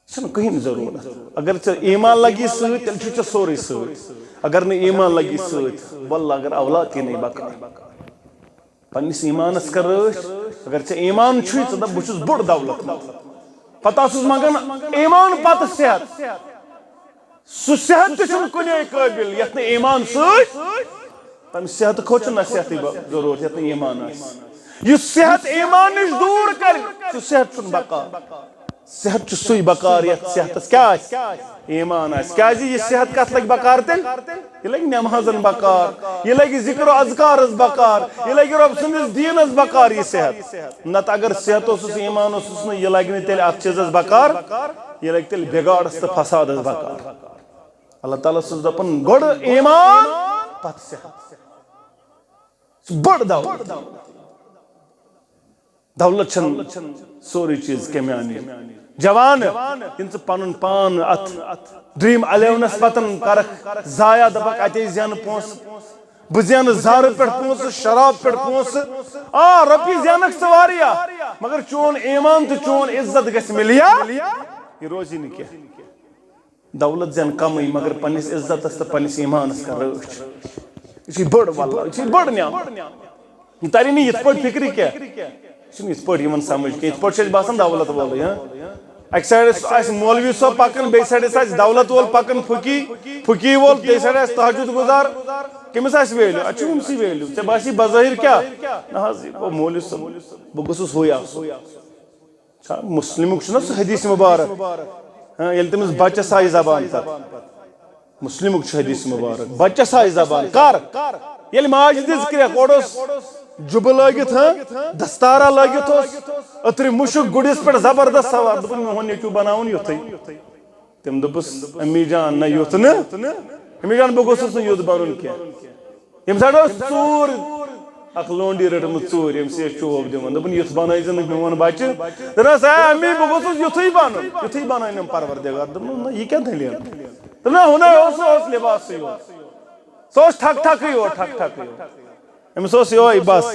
چھُنہٕ کٕہٕنۍ ضروٗرت اگر ژےٚ ایٖمان لگی سۭتۍ تیٚلہِ چھُ ژےٚ سورُے سۭتۍ اگر نہٕ ایٖمان لگی سۭتۍ وَلہٕ اگر اولاد یی نَے بکار پننِس ایٖمانس کر رٲچھ اگر ژےٚ ایٖمان چھُے ژٕ دپ بہٕ چھُس بوٚڑ دولت پتہٕ آسُس منٛگان ایٖمان پتہٕ صحت سُہ صحت تہِ چھُنہٕ کُنے قٲبِل یتھ نہٕ ایٖمان سۭتۍ تمہِ صحتہٕ کھۄتہٕ چھُ نصیحتٕے ضروٗرت یتھ نہٕ ایٖمان آسہِ یُس صحت ایٖمان نِش دوٗر کرِ سُہ صحت چھُنہٕ بکار صحت چھُ سُے بکار یتھ صحتس کیٛاہ آسہِ ایٖمان آسہِ کیٛازِ یہِ صحت کتھ لگہِ بکار تیٚلہِ یہِ لگہِ نٮ۪مازن بکار یہِ لگہِ ذِکر و اذکارس بکار یہِ لگہِ رۄب سٕنٛدِس دیٖنس بکار یہِ صحت نتہٕ اگر صحت اوسُس ایٖمان اوسُس نہٕ یہِ لگہِ نہٕ تیٚلہِ اتھ چیٖزس بکار یہِ لگہِ تیٚلہِ بِگاڑس تہٕ فسادس بکار اللہ تعالیٰ سوز دپن گوڑ ایمان پت صحت بڑ دولت دولت چھن سوری چیز کمیانی جوان ان پن پان ات ڈریم 11 پتن کرک ضائع دپک اتے زین پونس بہ زین زار پہ پونس شراب پہ پونس رۄپیہِ زینک سواریا مگر چون ایمان تو چون عزت گژھِ ملیا یہ روزی نہ کیا دولت زین کم مگر پنس عزتس تو پنس ایمانس کر رچ یہ بڑ واللہ یہ بڑ نعمت یہ تری نہیں یت پٲٹھۍ فکری کیا یہ یت پٲٹھۍ یِوان سمجھ کینٛہہ یت پٲٹھۍ چھُ اَسہِ باسان دولت وولٕے اکہ سائڈ آسہِ مولوی صٲب پکان بیٚیہِ سائڈس آسہِ دولت وول پکان فقی وول بیٚیہِ سائڈ آسہِ تہجد گزار کٔمِس آسہِ ویلیو اَتہِ چھُ أمسٕے ویلیو ژےٚ باسی بظٲہر کیٛاہ نہ حظ یہِ گوٚو مولوی صٲب بہٕ گوٚژھُس ہُے آسُن مسلمُک چھُنہ سُہ حدیث مبارک ییٚلہِ تٔمِس بچس آیہِ زبان پتہٕ مسلمُک چھُ حدیث مبارک بچس آیہِ زبان کر ییٚلہِ ماجہِ دِژ کرٛٮ۪کھ اورٕ اوس جُبہٕ لٲگِتھ دستارا لٲگِتھ اوس أترِ مُشُک گُرِس پٮ۪ٹھ زبردست سوار دوٚپُن میون نیٚچوٗ بناوُن یُتھُے تٔمۍ دوٚپُس امی جان نہ یُتھ نہٕ امی جان بہٕ گوٚژھُس نہٕ یُتھ بنُن کینٛہہ ییٚمہِ سایڈٕ اوس ژوٗر اکھ لونڈی رٔٹمٕژ ژوٗر ییٚمِس یہِ چوب دِوان دوٚپُن یُتھ بنٲیزِ نہٕ میون بچہِ دوٚپنس امی بہٕ گوٚژھُس یُتھُے بنُن یُتھُے بنٲینم پروردگار دوٚپُن نہ یہِ کیٛاہ دٔلیٖل دوٚپُن نہ ہُنَے اوس سُہ اوس لباسٕے یوت سُہ اوس ٹھک ٹھکٕے یوت ٹھک ٹھکٕے یوت أمِس اوس یِہوے بس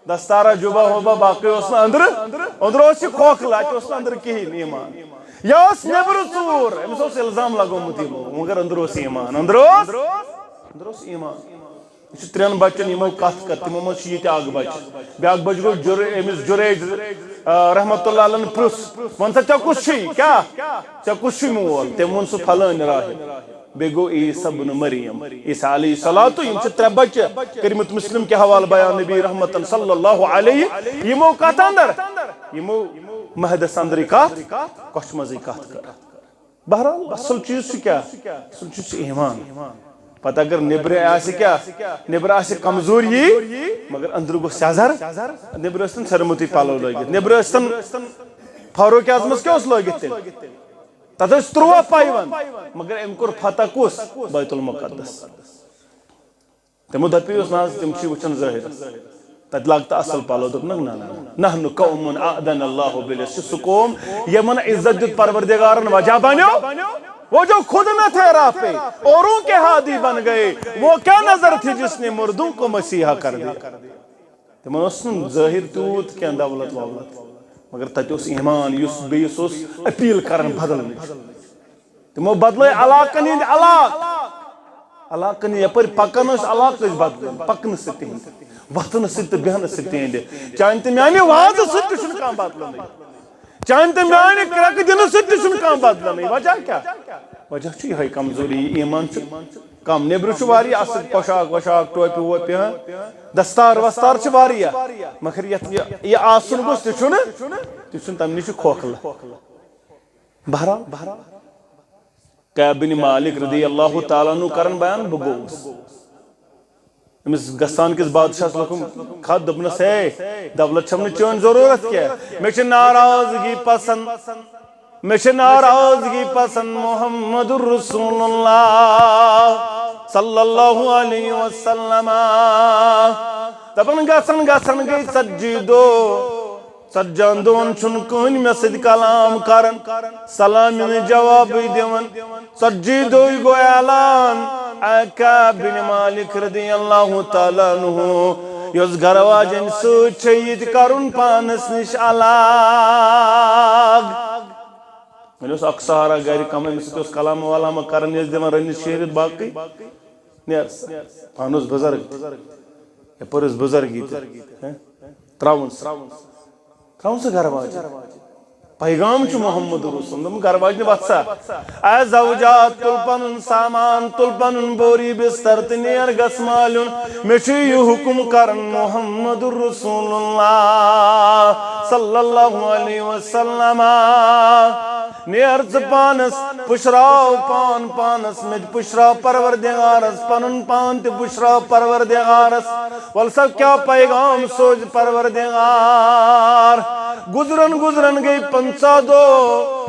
دستارا جُبا وُبا باقٕے اوس نہٕ أنٛدرٕ اوس یہِ کھوکھلہٕ اَتہِ اوس نہٕ أنٛدرٕ کِہیٖنۍ ایمان یہِ اوس نیٚبرٕ ژوٗر أمِس اوس اِلزام لگومُت یِمو مگر أنٛدرٕ اوس ایمان أنٛدرٕ اوس ایمان یہِ چھُ 3 بچن یِمو کتھ کر تِمو منٛز چھُ یہِ تہِ اکھ بچہٕ بیٛاکھ بچہٕ گوٚو أمِس جُریج رحمتہ اللہ علیہن پرُژھ وۄنۍ سا ژےٚ کُس چھُے کیٛاہ ژےٚ کُس چھُے مول تٔمۍ ووٚن سُہ فلٲنۍ راہب بیٚیہِ گوٚو عیٖسیٰ بُنِ مریم عیٖسیٰ علیہ الصلوٰۃ یِم چھِ 3 بچہٕ کٔرمٕتۍ مسلم کہِ حوالہٕ بیان نبی رحمتن صلی اللہ علیہ یِمو کتھ اندر یِمو مہدس اندرٕے کتھ کۄچھِ منٛزٕے کتھ کر بہرحال اصل چیٖز چھُ کیٛاہ اصل چیٖز چھُ ایمان پتہٕ اگر نیٚبرٕ آسہِ کیٛاہ نیٚبرٕ آسہِ کمزوری مگر أنٛدرٕ گوٚژھ سیٚزر نیٚبرٕ ٲسۍتن ژھیٚرمُتٕے پلو لٲگِتھ نیٚبرٕ ٲسۍتن فاروق اعظمس کیٛاہ اوس لٲگِتھ تیٚلہِ تتھ ٲسۍ 13 پیوند مگر أمۍ کوٚر فتح کُس بیت المقدس تِمو دپے اوس نہ حظ تِم چھِ وٕچھان ظٲہرس تتہِ لاگتہٕ اصل پلو دوٚپنکھ نہ نحن قوم اعدنا اللہ بالعز چھُ سُہ قوم یمن عزت دیُت پروردگارن وجہ بنیو وہ جو خود نہ تھے راہ پہ اوروں کے ہادی بن گئے وہ کیا نظر تھی جس نے مردوں کو مسیحا کر دیا تمن اوس نہٕ ظٲہر تیوٗت کینٛہہ دولت وولت مگر تتہِ اوس ایمان یُس بیٚیِس اوس اپیٖل کران بدلنٕچ تِمو بدلٲے علاقن ہٕنٛدۍ علاقن یپٲرۍ پکان ٲسۍ علاقہٕ ٲسۍ بدلان پکنہٕ سۭتۍ تِہنٛدِ وتھنہٕ سۭتۍ تہٕ بیہنہٕ سۭتۍ تِہنٛدِ چانہِ تہٕ میانہِ وازٕ سۭتۍ تہِ چھُنہٕ کانٛہہ بدلنٕے چانہِ تہٕ میانہِ کرٛٮ۪کہٕ دِنہٕ سۭتۍ تہِ چھُنہٕ کانٛہہ بدلنٕے وجہ کیٛاہ وجہ چھُ یِہوے کمزوری ایمان چھُ کم نیٚبرٕ چھُ واریاہ اصل پۄشاک وۄشاک ٹوپہِ ووپہِ دستار وستار چھِ واریاہ مگر یتھ یہِ آسُن گوٚژھ تہِ چھُنہٕ تمہِ نِش چھُ کھوکھلہٕ بہرحال کعب بن مالک رضی اللہ تعالیٰ عنہ کرن بیان بہٕ گوٚوُس أمِس گژھان کِس بادشاہس لوٚگُم خط دوٚپنس ہے دولت چھم نہٕ چٲنۍ ضروٗرت کینٛہہ مےٚ چھِ ناراضگی پسند محمد رسول اللہ صلی اللہ علیہ وسلم دپن گژھن گٔے 40 دۄہ 40 دۄہن چھُنہٕ کٕہٕنۍ مےٚ سۭتۍ کلام کران سلامہِ نہٕ جوابٕے دِوان 40 دۄہہِ گوٚو اعلان کعب بن مالک رضی اللہ تعالیٰ عنہ یۄس گرٕ واجٮ۪نۍ سۭتۍ چھےٚ یہِ تہِ کرُن پانس نِش الگ وۄنۍ اوس اکھ سہارا گرِ کم أمِس سۭتۍ اوس کلامہ ولامہ کران یہِ ٲسۍ دِوان رٔنِتھ شیٖرِتھ باقٕے نیر پانہٕ اوس بُزرگ یپٲرۍ ٲس بُزرگی تہِ تراوُن سُہ گرٕ واجٮ۪ن پیغام چھُ محمد رسول دوٚپُن گرٕ واجنہِ وَتھ سا اے زوجات تُل پنُن سامان تُل پنُن بوری بستر تہٕ نیر گژھ مالیُن مےٚ چھُ یہِ حُکُم کران محمد رسول اللہ صلی اللہ علیہ وسلم نیر ژٕ پانس پُشراو پان پانس مےٚ تہِ پُشراو پروردگارس پنُن پان تہِ پُشراو پروردگارس وَل سا کیٛاہ پیغام سوزِ پروردگار گُزرن گٔے 50 دۄہ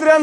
3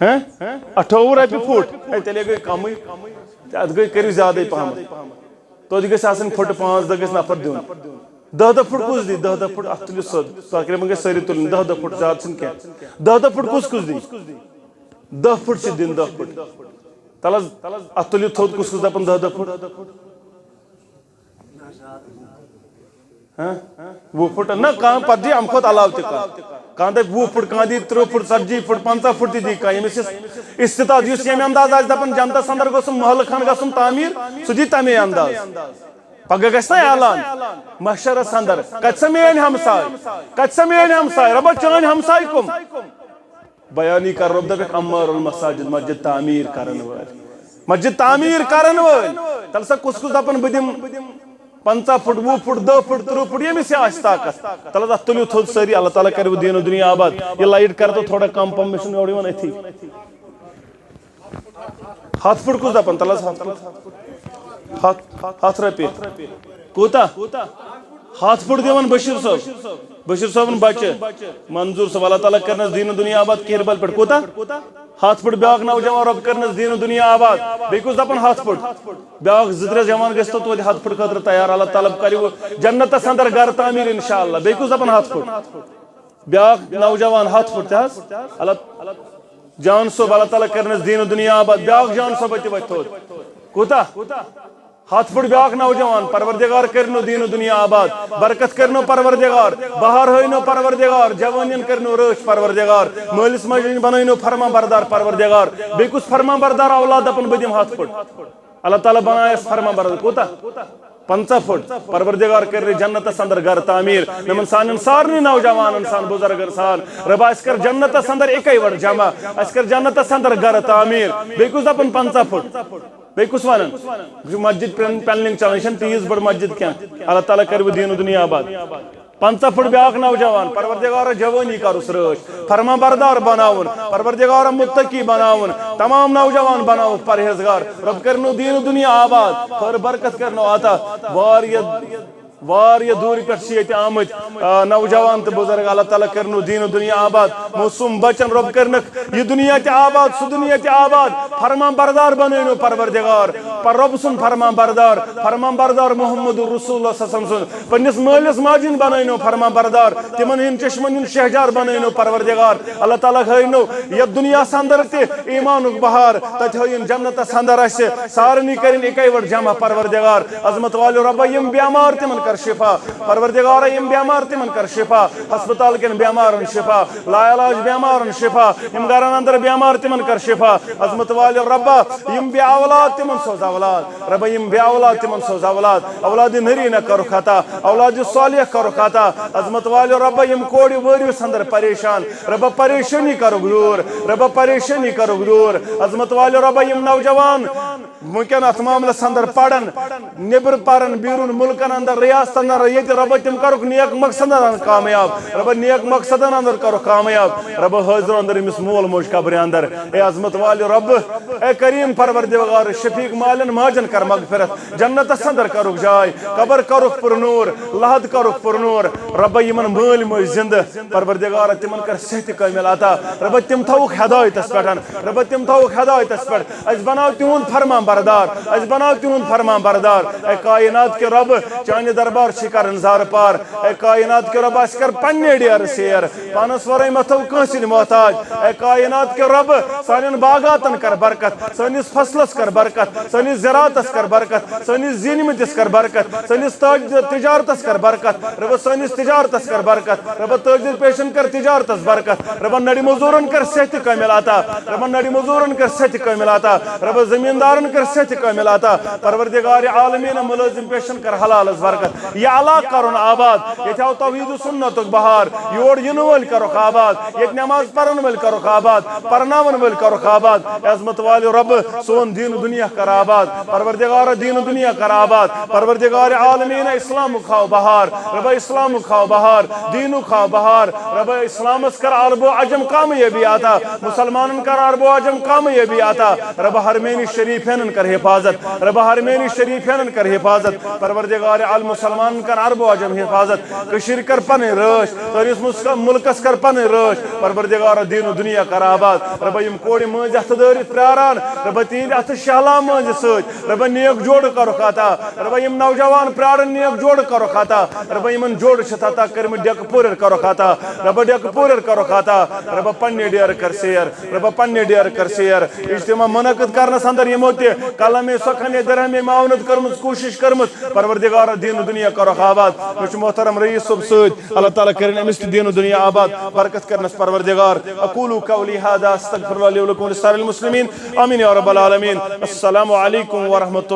28 رۄپیہِ فُٹ تیٚلے گٔے کمٕے اتھ گٔے کٔرِو زیادٕے پہم توتہِ گژھِ آسٕنۍ فُٹہٕ 5 دۄہ گژھِ نفر دیُن 10 فُٹ کُس دی 10 فُٹ اتھ تُلِو سیوٚد تقریٖباً گژھِ سٲری تُلٕنۍ 10 فُٹ زیادٕ چھُنہٕ کینٛہہ 10 فُٹ کُس دی 10 فُٹ چھِ دِنۍ 10 فُٹ تل حظ اتھ تُلِو تھوٚد کُس دپان 10 فُٹ 20 فُٹ نہ کانٛہہ پتہٕ دی امہِ کھۄتہٕ علاوٕ تہِ کانٛہہ دپہِ 20 فُٹ کانٛہہ دی 30 فُٹ 40 فُٹ 50 فُٹ تہِ دی کانٛہہ ییٚمِس استطاعت یُس ییٚمہِ انداز آسہِ دپان جنتس اندر گوٚژھُم محلہٕ کھنڈ گژھُن تعمیٖر سُہ دی تمے انداز پگہہ گژھِ نا اعلان محشرس اندر کتہِ سا میٲنۍ ہمساے رۄبا چٲنۍ ہمساے کُم بیانی کر رۄب دپکھ عمار المساجد مسجد تعمیٖر کرن وٲلۍ تل سا کُس دپان بہٕ دِمہٕ 50 فُٹ 20 فُٹ 10 فُٹ 30 فُٹ ییٚمِس یہِ آسہِ طاقت تل حظ اتھ تُلِو تھوٚد سٲری اللہ تعالیٰ کرِ وۄنۍ دیٖن و دُنیا آباد یہِ لایٹ کر تو تھوڑا کم پہم مےٚ چھُنہٕ یورٕ یِوان أتھی 100 فُٹ کُس دپان تل حظ 100 رۄپیہِ کوٗتاہ 100 فُٹ دِوان بشیٖر صٲبن بچہِ منظوٗر صٲب اللہ تعالیٰ کرنس دیٖن و دُنیا آباد کِہربل پٮ۪ٹھ کوٗتاہ 100 فُٹ بیاکھ نوجوان رۄب کرنس دیٖن و دُنیا آباد بیٚیہِ کُس دپان 100 فُٹ بیاکھ 2-3 جوان گژھِ تو توتہِ 100 فُٹ خٲطرٕ تیار اللہ تعالیٰ کرِ جنتس اندر گرٕ تعمیٖر انشاءاللہ بیٚیہِ کُس دپان 100 فُٹ بیاکھ نوجوان 100 فُٹ تہِ حظ اللہ جان صٲب اللہ تعالیٰ کرنس دیٖن و دُنیا آباد بیاکھ جان صٲب تہِ وتھِ تھوٚد کوٗتاہ 100 فُٹ بیاکھ نوجوان پروردگار کرنو دیٖن و دُنیا آباد برکت کرنو پروردگار بہار ہٲینو پروردگار جوانین کرنو رٲچھ پروردگار مٲلِس ماجہِ بنٲینو فرما بردار پروردگار بیٚیہِ کُس فرما بردار اولاد دپان بہٕ دِمہٕ 100 فُٹ اللہ تعالیٰ بنایس فرما بردار کوٗتاہ 50 فُٹ پروردگار کر جنتس اندر گھر تعمیٖر یِمن سانٮ۪ن سارنٕے نوجوانن سان بُزرگن سان رۄبا اسہِ کر جنتس اندر اِکے وٹ جمع اسہِ کر جنتس اندر گھر تعمیٖر بیٚیہِ کُس دپان 50 فُٹ بیٚیہِ کُس ونان بہٕ چھُس مسجد پینلنگ چلان یہِ چھنہٕ تیٖژ بٔڑ مسجد کینٛہہ اللہ تعالیٰ کر وۄنۍ دیٖن و دُنیا آباد 50 فُٹ بیاکھ نوجوان پروردگارا جوانی کرُس رٲچھ فرما بردار بناوُن پروردگارا متقی بناوُن تمام نوجوان بناوُکھ پرہیزگار رۄب کرنو دیٖن و دُنیا آباد خٲر برکت کرنو عطا واریاہ دوٗرِ پٮ۪ٹھ چھِ ییٚتہِ آمٕتۍ نوجوان تہٕ بُزرگ اللہ تعالیٰ کرنو دیٖن و دُنیا آباد موسوٗم بچن رۄب کرنکھ یہِ دُنیا تہِ آباد سُہ دُنیا تہِ آباد فرما بردار بنٲینو پروردگار رۄب سُنٛد فرما بردار محمد رسول اللہ صلی اللہ علیہ وسلم سُنٛد پننِس مٲلِس ماجہِ ہُنٛد بنٲینو فرما بردار تِمن ہٕنٛدۍ چشمن ہُنٛد شہجار بنٲینو پروردگار اللہ تعالیٰ ہٲینو یتھ دُنیاہس اندر تہِ ایمانُک بہار تتہِ ہٲیِن جنتس اندر اسہِ سارنٕے کرٕنۍ اِکے وٹ جمع پروردگار عظمت والیو رۄبا یِم بیمار تِمن کر شفا پروردگارا یِم بیمار تِمن کر شفا ہسپتال کٮ۪ن بیمارن شفا لا علاج بیمارن شفا یِم گرن اندر بیمار تِمن کر شفا عظمت والیو رۄبا یِم بے اولاد تِمن سوز اولاد رۄبا یِم بے اولاد تِمن سوز اولاد نٔری نہ کرُکھ عطا اولاد صالح کرُکھ عطا عظمت والیو رۄبا یِم کورِ وٲرِوِس اندر پریشان رۄبا پریشٲنی کرُکھ دوٗر عظمت والیو رۄبا یِم نوجوان وٕنکٮ۪ن اتھ معاملس اندر پرن نیبر پرن بیرون مُلکن اندر ریاستن اندر ییٚتہِ رۄبا تِم کرُکھ نیک مقصدن اندر کامیاب رۄبا نیک مقصدن اندر کرُکھ کامیاب رۄبا حٲضرو اندر أمِس مول موج قبرِ اندر اے عظمت والیو رۄب اے کریم پروردگار شفیق مالین ماجن کر مغفرت جنتس اندر کرُکھ جاے قبر کرُکھ پُرنوٗر لحد کرُکھ پُرنوٗر رۄبا یِمن مٲلۍ مٲج زندٕ پروردگارا تِمن کر صحتہِ کٲمِل عطا رۄبا تِم تھاوُکھ ہدایتس پٮ۪ٹھ اَسہِ بناو تِہُنٛد فرما بردار اے کائنات کے رۄب چانہِ دربار چھِ کران زارٕ پار اے کائنات کے رۄب اَسہِ کر پننہِ ڈیرٕ سیر پانس ورٲے مہ تھاو کٲنٛسہِ ہِنٛدۍ محتاج اے کائنات کے رۄب سانٮ۪ن باغاتن کر برکت سٲنِس فصلس کر برکت سٲنِس زِراعتس کر برکت سٲنِس زیٖنمٕتِس کر برکت سٲنِس تجارتس کر برکت رۄبا سٲنِس تجارتس کر برکت رۄبا تٲجِر پیشن کر تجارتس برکت رۄبا نڑِ موٚزوٗرن کر صحتہِ کٲمِل عطا رۄبا زمیٖندارن کر صحتہِ کٲمِل عطا پروردگار عالمیٖن مُلٲزِم پیشن کر حلالس برکت یہِ علاقہٕ کرُن آباد ییٚتہِ آو توحیٖد و سُنتُک بہار یور یِنہٕ وٲلۍ کرُکھ آباد ییٚتہِ نٮ۪ماز پرن وٲلۍ کرُکھ آباد پرناون وٲلۍ کرُکھ آباد عظمت والیو رۄبہٕ سون دیٖن دُنیا کر آباد آباد پروردگار دین و دنیا کر آباد پروردگار عالمین اسلام کھاو بہار رب اسلام کھاو بہار دین کھاو بہار رب اسلام کر عرب و عجم کامیابی عطا مسلمان کر عرب و عجم کامیابی عطا رب حرمین شریفین کر حفاظت رب حرمین شریفین کر حفاظت پروردگار عالم مسلمان کر عرب و عجم حفاظت کشیر کر پن رش سٲنِس ملکس کر پن رش پروردگار دین و دنیا کر آباد رب یم کوڑِ مٔنٛزۍ اتھٕ دٲرِتھ پیاران رب تہنٛدِ اتھٕ شہلام مٔنٛزۍ سۭتۍ رب نیک جوڑ کرُکھ عطا رب یم نوجوان پیاران نیک جوڑ کرُکھ عطا رب یمن جوڑ چھِ عطا کٔرمٕتۍ ڈیکہٕ پوٗرِر کرُکھ عطا رب ڈیکہٕ پوٗرِر کرُکھ عطا رب پننہِ ڈیرٕ کر سیر رب پننہِ ڈیرٕ کر سیر اجتماع منعقد کرنس اندر یمو تہِ کلمِ سخن درہمِ معاونت کٔرمٕژ کوٗشش کٔرمٕژ پروردگار دین و دنیا کرُکھ آباد مےٚ چھُ محترم رئیس صٲب سۭتۍ اللہ تعالیٰ کٔرِنۍ أمِس تہِ دین و دنیا آباد برکت کرنس پروردگار اقول قولی هذا استغفر الله لي ولكم ولسائر المسلمين آمين يا رب العالمين السلام عليكم ورحمة الله